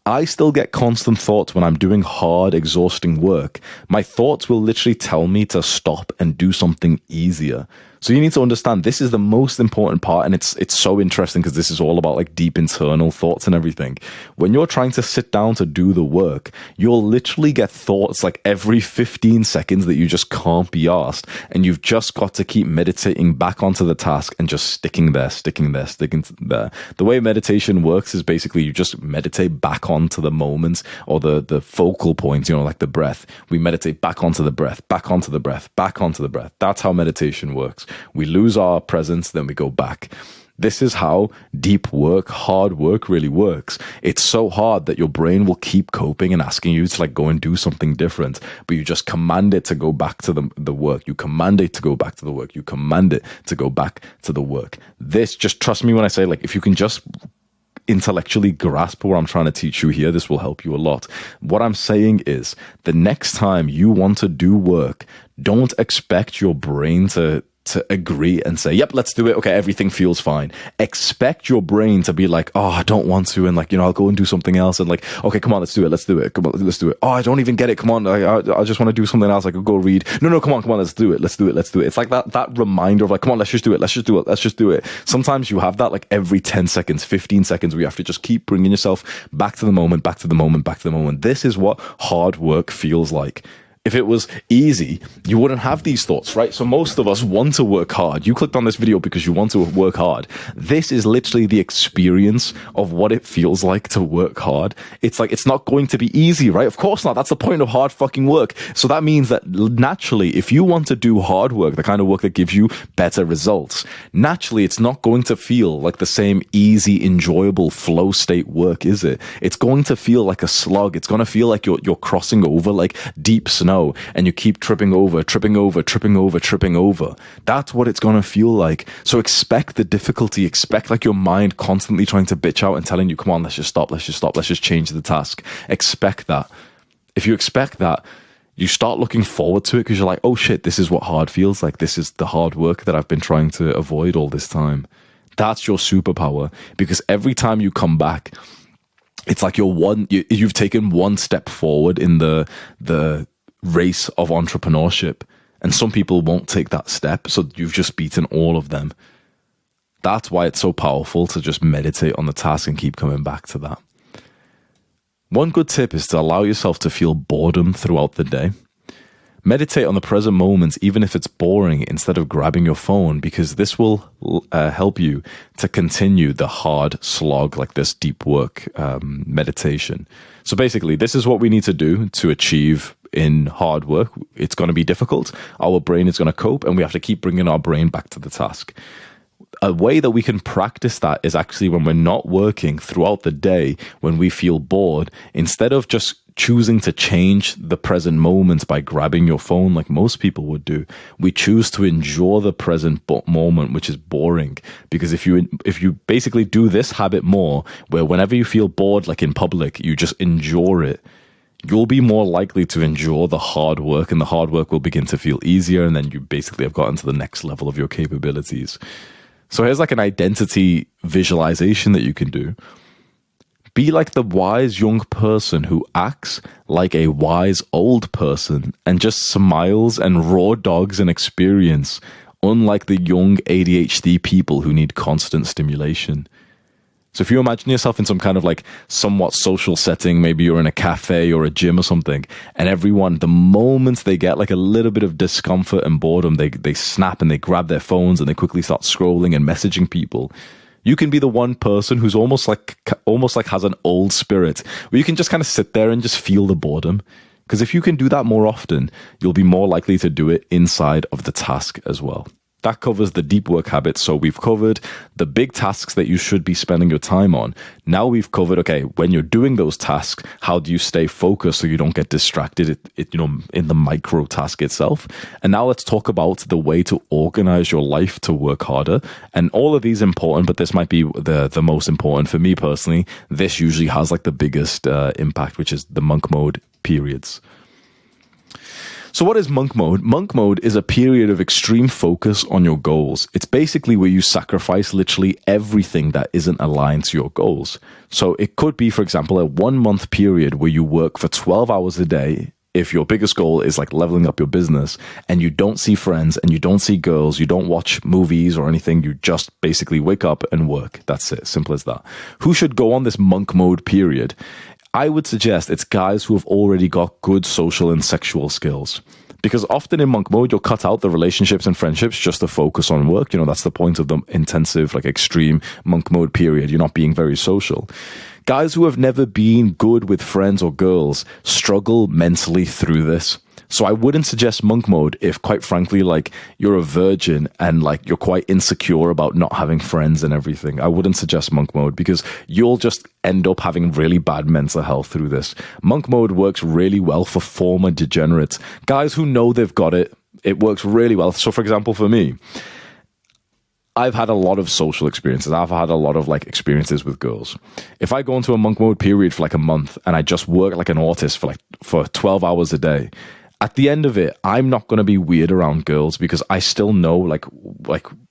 I still get constant thoughts when I'm doing hard, exhausting work. My thoughts will literally tell me to stop and do something easier. So you need to understand this is the most important part, and it's so interesting because this is all about like deep internal thoughts and everything. When you're trying to sit down to do the work, you'll literally get thoughts like every 15 seconds that you just can't be asked, and you've just got to keep meditating back onto the task and just sticking there. The way meditation works is basically you just meditate back onto the moment, or the focal point, like the breath. We meditate back onto the breath, back onto the breath, back onto the breath. That's how meditation works. We lose our presence, then we go back. This is how deep work, hard work really works. It's so hard that your brain will keep coping and asking you to like go and do something different, but you just command it to go back to the work. You command it to go back to the work. You command it to go back to the work. This, just trust me when I say, like, if you can just intellectually grasp what I'm trying to teach you here, this will help you a lot. What I'm saying is, the next time you want to do work, don't expect your brain to agree and say, yep, let's do it. Okay, everything feels fine. Expect your brain to be like, oh, I don't want to. And like, I'll go and do something else. And like, okay, come on, let's do it. Let's do it. Come on, let's do it. Oh, I don't even get it. Come on. I just want to do something else. I could go read. No, come on. Let's do it. Let's do it. Let's do it. It's like that reminder of like, come on, let's just do it. Let's just do it. Let's just do it. Sometimes you have that like every 10 seconds, 15 seconds, where you have to just keep bringing yourself back to the moment, back to the moment, back to the moment. This is what hard work feels like. If it was easy, you wouldn't have these thoughts, right? So most of us want to work hard. You clicked on this video because you want to work hard. This is literally the experience of what it feels like to work hard. It's like, it's not going to be easy, right? Of course not. That's the point of hard fucking work. So that means that naturally, if you want to do hard work, the kind of work that gives you better results, naturally, it's not going to feel like the same easy, enjoyable flow state work, is it? It's going to feel like a slog. It's going to feel like you're crossing over like deep snow. know, and you keep tripping over, that's what it's going to feel like. So expect the difficulty, expect like your mind constantly trying to bitch out and telling you, come on, let's just stop, let's just change the task. Expect that. If you expect that, you start looking forward to it because you're like, oh shit, this is what hard feels like. This is the hard work that I've been trying to avoid all this time. That's your superpower, because every time you come back, it's like you've taken one step forward in the race of entrepreneurship, and some people won't take that step, so you've just beaten all of them. That's why it's so powerful to just meditate on the task and keep coming back to that. One good tip is to allow yourself to feel boredom throughout the day. Meditate on the present moments, even if it's boring, instead of grabbing your phone, because this will help you to continue the hard slog, like this deep work meditation. So basically, this is what we need to do to achieve in hard work. It's going to be difficult. Our brain is going to cope, and we have to keep bringing our brain back to the task. A way that we can practice that is actually when we're not working throughout the day, when we feel bored, instead of just choosing to change the present moments by grabbing your phone like most people would do, we choose to enjoy the present moment, which is boring. Because if you basically do this habit more, where whenever you feel bored, like in public, you just enjoy it, you'll be more likely to endure the hard work, and the hard work will begin to feel easier, and then you basically have gotten to the next level of your capabilities. So here's like an identity visualization that you can do. Be like the wise young person who acts like a wise old person and just smiles and raw dogs an experience, unlike the young ADHD people who need constant stimulation. So if you imagine yourself in some kind of like somewhat social setting, maybe you're in a cafe or a gym or something, and everyone, the moment they get like a little bit of discomfort and boredom, they snap and they grab their phones and they quickly start scrolling and messaging people. You can be the one person who's almost like has an old spirit, where you can just kind of sit there and just feel the boredom. Because if you can do that more often, you'll be more likely to do it inside of the task as well. That covers the deep work habits. So we've covered the big tasks that you should be spending your time on. Now we've covered, okay, when you're doing those tasks, how do you stay focused so you don't get distracted in the micro task itself? And now let's talk about the way to organize your life to work harder. And all of these important, but this might be the most important for me personally. This usually has like the biggest impact, which is the monk mode periods. So what is monk mode? Monk mode is a period of extreme focus on your goals. It's basically where you sacrifice literally everything that isn't aligned to your goals. So it could be, for example, a 1 month period where you work for 12 hours a day. If your biggest goal is like leveling up your business, and you don't see friends and you don't see girls, you don't watch movies or anything, you just basically wake up and work. That's it. Simple as that. Who should go on this monk mode period? I would suggest it's guys who have already got good social and sexual skills. Because often in monk mode, you'll cut out the relationships and friendships just to focus on work. You know, that's the point of the intensive, like extreme monk mode period. You're not being very social. Guys who have never been good with friends or girls struggle mentally through this. So I wouldn't suggest monk mode if, quite frankly, like you're a virgin and like you're quite insecure about not having friends and everything. I wouldn't suggest monk mode, because you'll just end up having really bad mental health through this. Monk mode works really well for former degenerates, guys who know they've got it. It works really well. So for example, for me, I've had a lot of social experiences. I've had a lot of like experiences with girls. If I go into a monk mode period for like a month and I just work like an autist for 12 hours a day, at the end of it, I'm not going to be weird around girls, because I still know like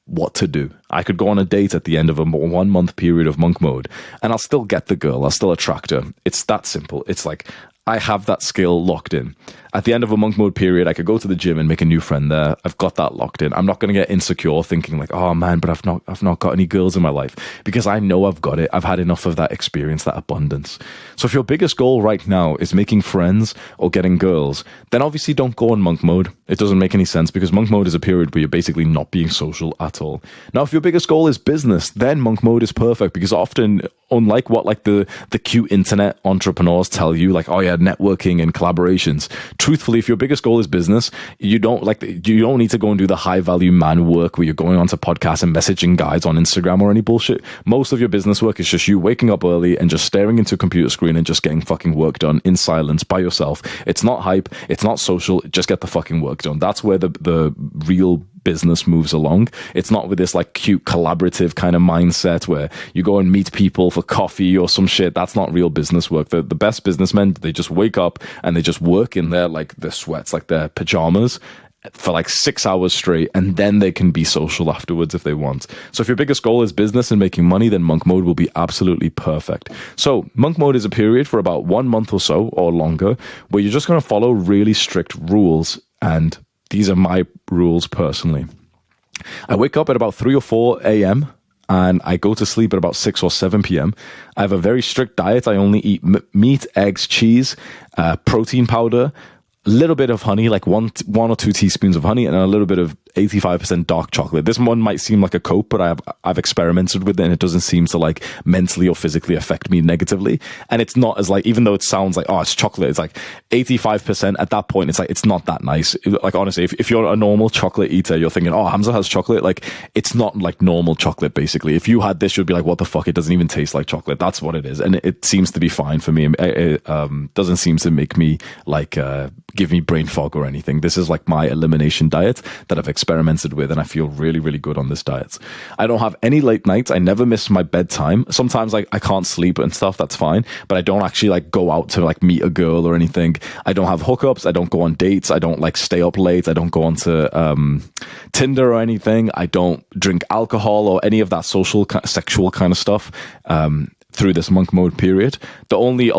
what to do. I could go on a date at the end of a 1 month period of monk mode and I'll still get the girl. I'll still attract her. It's that simple. It's like I have that skill locked in. At the end of a monk mode period, I could go to the gym and make a new friend there. I've got that locked in. I'm not going to get insecure thinking like, oh man, but I've not got any girls in my life, because I know I've got it. I've had enough of that experience, that abundance. So if your biggest goal right now is making friends or getting girls, then obviously don't go on monk mode. It doesn't make any sense, because monk mode is a period where you're basically not being social at all. Now, if your biggest goal is business, then monk mode is perfect, because often, unlike what like the cute internet entrepreneurs tell you, like, oh yeah, networking and collaborations, truthfully, if your biggest goal is business, you don't need to go and do the high value man work where you're going onto podcasts and messaging guys on Instagram or any bullshit. Most of your business work is just you waking up early and just staring into a computer screen and just getting fucking work done in silence by yourself. It's not hype. It's not social. Just get the fucking work done. That's where the real business moves along. It's not with this like cute collaborative kind of mindset where you go and meet people for coffee or some shit. That's not real business work. The best businessmen, they just wake up and they just work in their like their sweats, like their pajamas for like 6 hours straight, and then they can be social afterwards if they want. So if your biggest goal is business and making money, then monk mode will be absolutely perfect. So monk mode is a period for about 1 month or so or longer where you're just going to follow really strict rules, and these are my rules personally. I wake up at about 3 or 4 a.m. and I go to sleep at about 6 or 7 p.m. I have a very strict diet. I only eat meat, eggs, cheese, protein powder, a little bit of honey, like one or two teaspoons of honey, and a little bit of 85% dark chocolate. This one might seem like a cope, but I've experimented with it, and it doesn't seem to like mentally or physically affect me negatively. And it's not as like, even though it sounds like, oh, it's chocolate, it's like 85% at that point. It's like, it's not that nice. Like, honestly, if you're a normal chocolate eater, you're thinking, oh, Hamza has chocolate. Like, it's not like normal chocolate, basically. If you had this, you'd be like, what the fuck? It doesn't even taste like chocolate. That's what it is. And it seems to be fine for me. It doesn't seem to make me like, give me brain fog or anything. This is like my elimination diet that I've experimented with, and I feel really, really good on this diet. I don't have any late nights. I never miss my bedtime. Sometimes like I can't sleep and stuff, that's fine, but I don't actually like go out to like meet a girl or anything. I don't have hookups. I don't go on dates. I don't like stay up late. I don't go onto Tinder or anything. I don't drink alcohol or any of that social sexual kind of stuff through this monk mode period. The only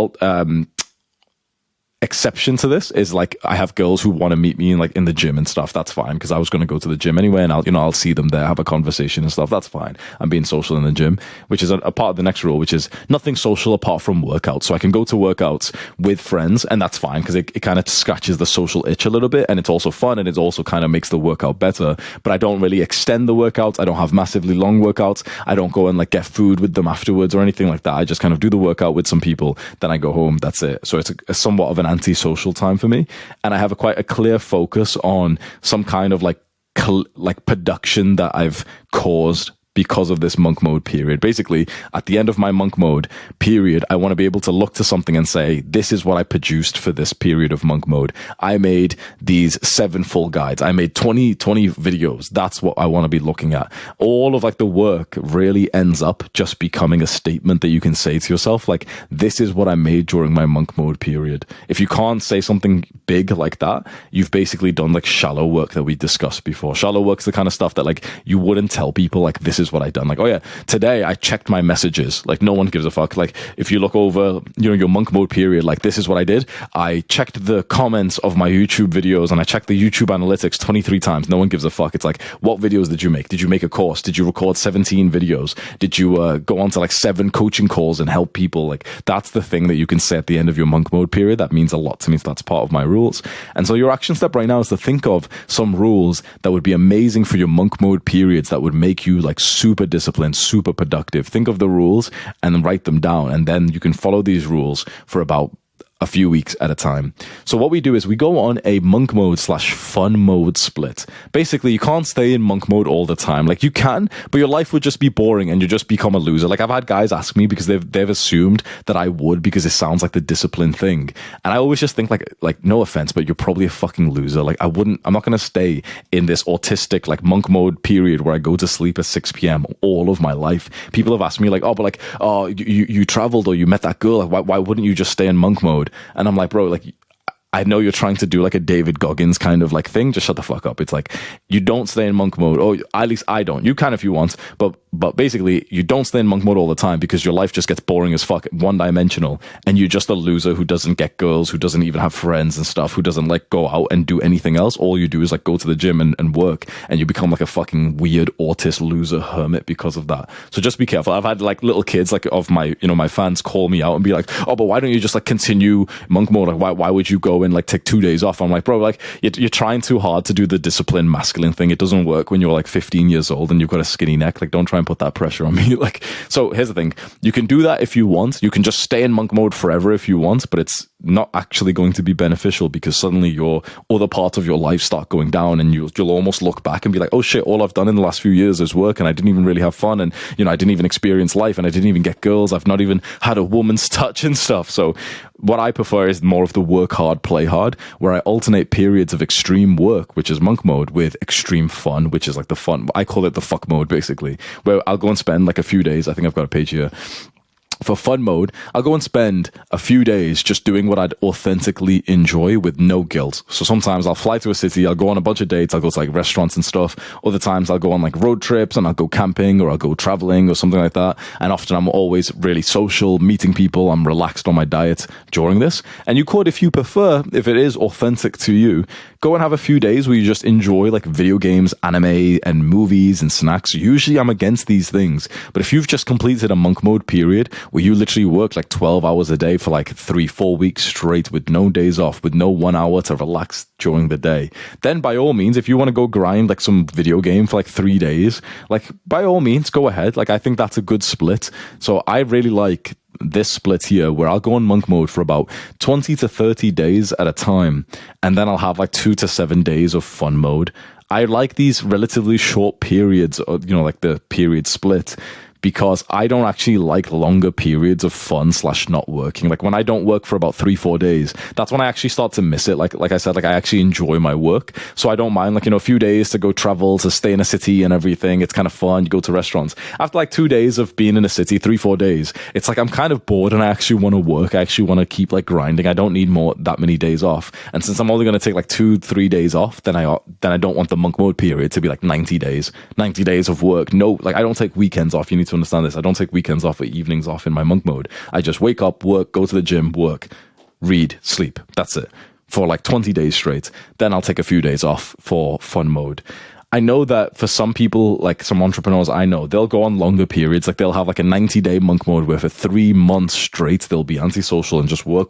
exception to this is like I have girls who want to meet me in the gym and stuff. That's fine, because I was going to go to the gym anyway, and I'll see them there, have a conversation and stuff. That's fine. I'm being social in the gym, which is a part of the next rule, which is nothing social apart from workouts. So I can go to workouts with friends, and that's fine, because it kind of scratches the social itch a little bit, and it's also fun, and it also kind of makes the workout better. But I don't really extend the workouts. I don't have massively long workouts. I don't go and like get food with them afterwards or anything like that. I just kind of do the workout with some people, then I go home. That's it. So it's a somewhat of an anti-social time for me, and I have quite a clear focus on some kind of like production that I've caused because of this monk mode period. Basically, at the end of my monk mode period, I want to be able to look to something and say, this is what I produced for this period of monk mode. I made these 7 full guides. I made 20 videos. That's what I want to be looking at. All of like the work really ends up just becoming a statement that you can say to yourself, like, this is what I made during my monk mode period. If you can't say something big like that, you've basically done like shallow work that we discussed before. Shallow work's the kind of stuff that like you wouldn't tell people, like, this is what I done. Like, oh yeah, today I checked my messages. Like, no one gives a fuck. Like, if you look over, your monk mode period, like, this is what I did. I checked the comments of my YouTube videos, and I checked the YouTube analytics 23 times. No one gives a fuck. It's like, what videos did you make? Did you make a course? Did you record 17 videos? Did you go on to like 7 coaching calls and help people? Like, that's the thing that you can say at the end of your monk mode period. That means a lot to me. So that's part of my rules. And so your action step right now is to think of some rules that would be amazing for your monk mode periods, that would make you like super disciplined, super productive. Think of the rules and then write them down, and then you can follow these rules for about a few weeks at a time. So what we do is we go on a monk mode / fun mode split. Basically, you can't stay in monk mode all the time. Like, you can, but your life would just be boring and you just become a loser. Like, I've had guys ask me because they've assumed that I would, because it sounds like the discipline thing. And I always just think like no offense, but you're probably a fucking loser. Like, I'm not going to stay in this autistic like monk mode period where I go to sleep at 6 p.m. all of my life. People have asked me like, you traveled or you met that girl. Like, why wouldn't you just stay in monk mode? And I'm like, bro, like, I know you're trying to do like a David Goggins kind of like thing. Just shut the fuck up. It's like, you don't stay in monk mode. Or at least I don't. You can if you want, but basically you don't stay in monk mode all the time, because your life just gets boring as fuck, one-dimensional, and you're just a loser who doesn't get girls, who doesn't even have friends and stuff, who doesn't like go out and do anything else. All you do is like go to the gym and work, and you become like a fucking weird autist loser hermit because of that. So just be careful. I've had like little kids like of my, my fans call me out and be like, oh, but why don't you just like continue monk mode? Like, why would you go go in, like take 2 days off. I'm like, bro, like you're trying too hard to do the disciplined masculine thing. It doesn't work when you're like 15 years old and you've got a skinny neck. Like, don't try and put that pressure on me. Like, so here's the thing. You can do that if you want. You can just stay in monk mode forever if you want, but it's not actually going to be beneficial, because suddenly your other parts of your life start going down, and you'll almost look back and be like, oh shit, all I've done in the last few years is work, and I didn't even really have fun, and I didn't even experience life, and I didn't even get girls. I've not even had a woman's touch and stuff. So what I prefer is more of the work hard, play hard, where I alternate periods of extreme work, which is monk mode, with extreme fun, which is like the fun. I call it the fuck mode, basically, where I'll go and spend like a few days. I think I've got a page here. For fun mode, I'll go and spend a few days just doing what I'd authentically enjoy with no guilt. So sometimes I'll fly to a city, I'll go on a bunch of dates, I'll go to like restaurants and stuff. Other times I'll go on like road trips, and I'll go camping, or I'll go traveling or something like that. And often I'm always really social, meeting people. I'm relaxed on my diet during this. And you could, if you prefer, if it is authentic to you, go and have a few days where you just enjoy like video games, anime, and movies and snacks. Usually I'm against these things. But if you've just completed a monk mode period where you literally work like 12 hours a day for like 3-4 weeks straight with no days off, with no 1 hour to relax during the day, then by all means, if you want to go grind like some video game for like 3 days, like by all means, go ahead. Like, I think that's a good split. So I really like this split here, where I'll go on monk mode for about 20 to 30 days at a time, and then I'll have like 2 to 7 days of fun mode. I like these relatively short periods, like the period split, because I don't actually like longer periods of fun / not working. Like, when I don't work for about 3-4 days, that's when I actually start to miss it. Like I said, like, I actually enjoy my work. So I don't mind, like, a few days to go travel, to stay in a city and everything. It's kind of fun. You go to restaurants. After like 2 days of being in a city, 3-4 days, it's like I'm kind of bored and I actually want to work. I actually want to keep like grinding. I don't need that many days off. And since I'm only going to take like 2-3 days off, then I don't want the monk mode period to be like 90 days of work. No, like, I don't take weekends off. You need to understand this. I don't take weekends off or evenings off in my monk mode. I just wake up, work, go to the gym, work, read, sleep. That's it for like 20 days straight. Then I'll take a few days off for fun mode. I know that for some people, like some entrepreneurs I know, they'll go on longer periods. Like, they'll have like a 90-day monk mode where for 3 months straight, they'll be antisocial and just work.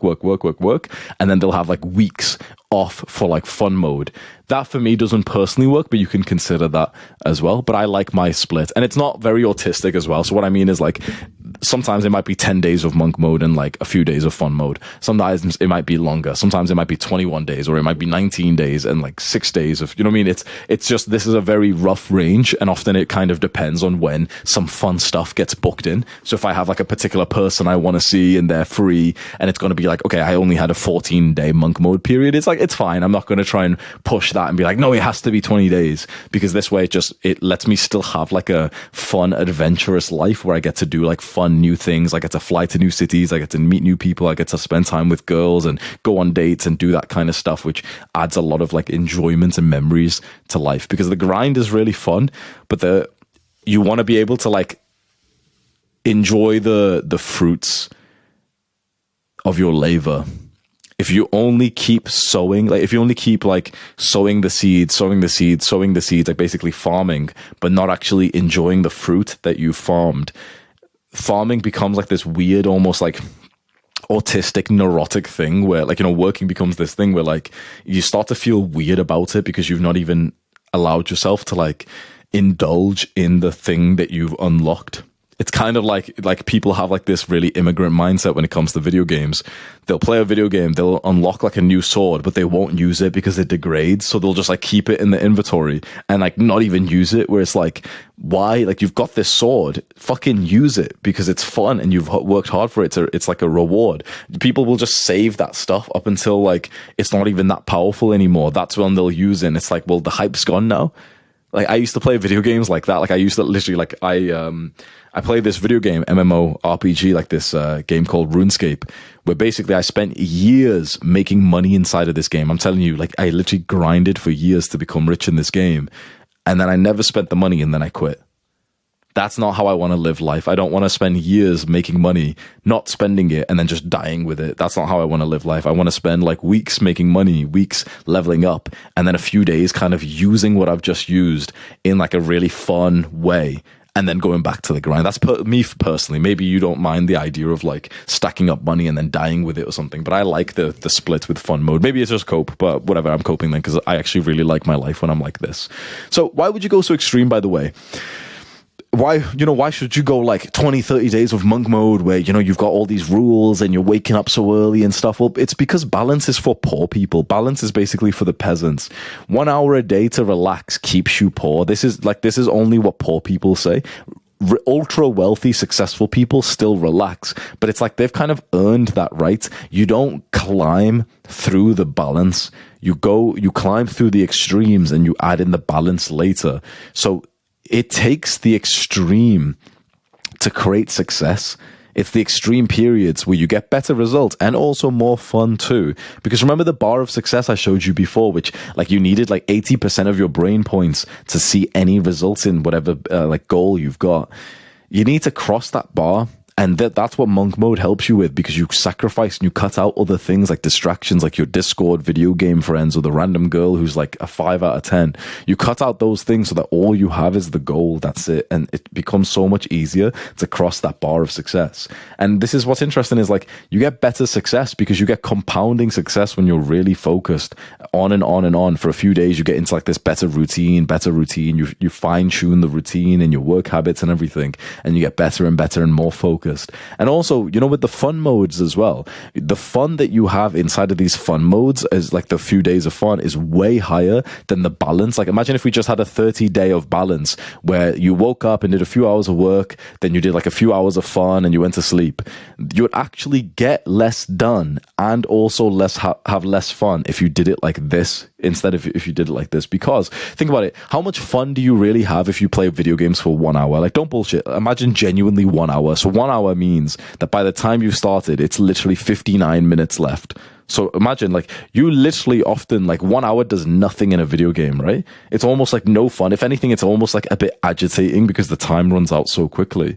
And then they'll have like weeks off for like fun mode. That for me doesn't personally work, but you can consider that as well. But I like my split, and it's not very autistic as well. So what I mean is, like, sometimes it might be 10 days of monk mode and like a few days of fun mode. Sometimes it might be longer. Sometimes it might be 21 days, or it might be 19 days and like 6 days of, you know what I mean? It's just, this is a very rough range, and often it kind of depends on when some fun stuff gets booked in. So if I have like a particular person I want to see and they're free, and it's going to be like, okay, I only had a 14-day monk mode period, it's like, it's fine. I'm not going to try and push that and be like, no, it has to be 20 days, because this way it lets me still have like a fun, adventurous life where I get to do like fun new things. I get to fly to new cities, I get to meet new people, I get to spend time with girls and go on dates and do that kind of stuff, which adds a lot of like enjoyment and memories to life. Because the grind is really fun, but you want to be able to like enjoy the fruits of your labor. If you only keep sowing, like if you only keep like sowing the seeds, like basically farming, but not actually enjoying the fruit that you farmed, farming becomes like this weird, almost like autistic, neurotic thing where, like, working becomes this thing where like you start to feel weird about it because you've not even allowed yourself to like indulge in the thing that you've unlocked. It's kind of like people have like this really immigrant mindset when it comes to video games. They'll play a video game, they'll unlock like a new sword, but they won't use it because it degrades. So they'll just like keep it in the inventory and like not even use it. Where it's like, why? Like, you've got this sword, fucking use it because it's fun and you've worked hard for it. It's like a reward. People will just save that stuff up until like it's not even that powerful anymore. That's when they'll use it. And it's like, well, the hype's gone now. Like, I used to play video games like that. Like, I used to literally, like, I played this video game, MMO RPG, like this game called RuneScape, where basically I spent years making money inside of this game. I'm telling you, like, I literally grinded for years to become rich in this game. And then I never spent the money, and then I quit. That's not how I want to live life. I don't want to spend years making money, not spending it, and then just dying with it. That's not how I want to live life. I want to spend like weeks making money, weeks leveling up, and then a few days kind of using what I've just used in like a really fun way. and then going back to the grind. That's me personally. Maybe you don't mind the idea of like stacking up money and then dying with it or something, but I like the split with fun mode. Maybe it's just cope, but whatever, I'm coping then because I actually really like my life when I'm like this. So why would you go so extreme, by the way? Why should you go like 20, 30 days of monk mode where, you've got all these rules and you're waking up so early and stuff? Well, it's because balance is for poor people. Balance is basically for the peasants. 1 hour a day to relax keeps you poor. This is only what poor people say. Ultra wealthy, successful people still relax, but it's like they've kind of earned that right. You don't climb through the balance. You climb through the extremes and you add in the balance later. So it takes the extreme to create success. It's the extreme periods where you get better results and also more fun too. Because remember the bar of success I showed you before, which like you needed like 80% of your brain points to see any results in whatever like goal you've got. You need to cross that bar. And that's what monk mode helps you with, because you sacrifice and you cut out other things like distractions, like your Discord video game friends or the random girl who's like a 5 out of 10. You cut out those things so that all you have is the goal. That's it. And it becomes so much easier to cross that bar of success. And this is what's interesting is like you get better success because you get compounding success when you're really focused on and on and on. For a few days, you get into like this better routine. You fine tune the routine and your work habits and everything. And you get better and better and more focused. And also, with the fun modes as well, the fun that you have inside of these fun modes is like the few days of fun is way higher than the balance. Like imagine if we just had a 30-day of balance where you woke up and did a few hours of work, then you did like a few hours of fun and you went to sleep. You would actually get less done and also have less fun if you did it like this instead of if you did it like this. Because think about it, how much fun do you really have if you play video games for 1 hour? Like don't bullshit. Imagine genuinely 1 hour. So 1 hour means that by the time you've started, it's literally 59 minutes left. So imagine like you literally often like 1 hour does nothing in a video game, right? It's almost like no fun. If anything, it's almost like a bit agitating because the time runs out so quickly.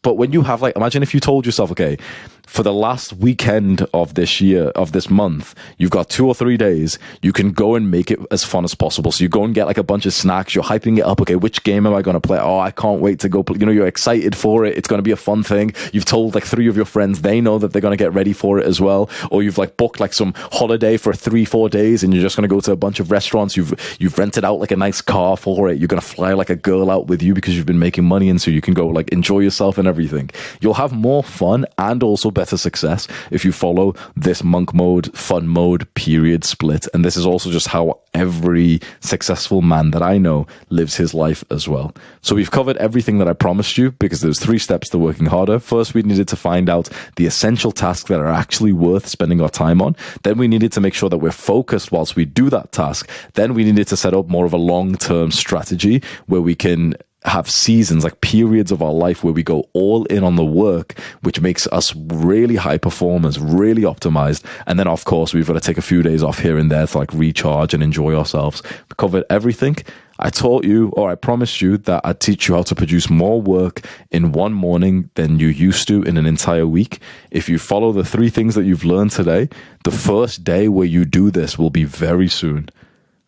But when you have like, imagine if you told yourself, okay, for the last weekend of this year, of this month, you've got 2 or 3 days, you can go and make it as fun as possible. So you go and get like a bunch of snacks, you're hyping it up. Okay, which game am I going to play? Oh, I can't wait to go play. You're excited for it. It's going to be a fun thing. You've told like 3 of your friends, they know that they're going to get ready for it as well. Or you've like booked like some holiday for 3-4 days and you're just going to go to a bunch of restaurants. You've rented out like a nice car for it. You're going to fly like a girl out with you because you've been making money, and so you can go like enjoy yourself and everything. You'll have more fun and also better success if you follow this monk mode, fun mode, period split. And this is also just how every successful man that I know lives his life as well. So we've covered everything that I promised you because there's 3 steps to working harder. First, we needed to find out the essential tasks that are actually worth spending our time on. Then we needed to make sure that we're focused whilst we do that task. Then we needed to set up more of a long-term strategy where we can have seasons, like periods of our life where we go all in on the work, which makes us really high performers, really optimized. And then of course we've got to take a few days off here and there to like recharge and enjoy ourselves. We covered everything. I taught you, or I promised you, that I'd teach you how to produce more work in one morning than you used to in an entire week. If you follow the 3 things that you've learned today, the first day where you do this will be very soon.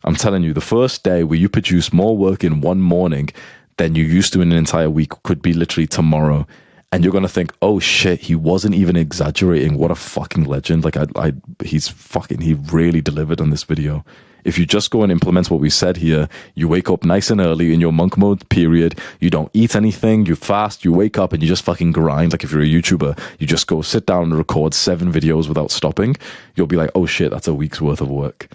I'm telling you, the first day where you produce more work in one morning than you used to in an entire week could be literally tomorrow. And you're going to think, oh shit, he wasn't even exaggerating. What a fucking legend. Like he really delivered on this video. If you just go and implement what we said here, you wake up nice and early in your monk mode period. You don't eat anything. You fast, you wake up and you just fucking grind. Like if you're a YouTuber, you just go sit down and record 7 videos without stopping. You'll be like, oh shit, that's a week's worth of work.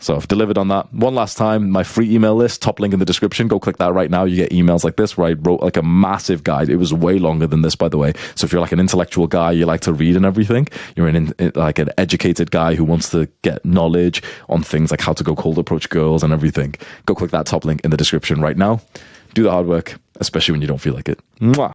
So I've delivered on that. One last time, my free email list, top link in the description. Go click that right now. You get emails like this where I wrote like a massive guide. It was way longer than this, by the way. So if you're like an intellectual guy, you like to read and everything, you're like an educated guy who wants to get knowledge on things like how to go cold approach girls and everything, go click that top link in the description right now. Do the hard work, especially when you don't feel like it. Mwah.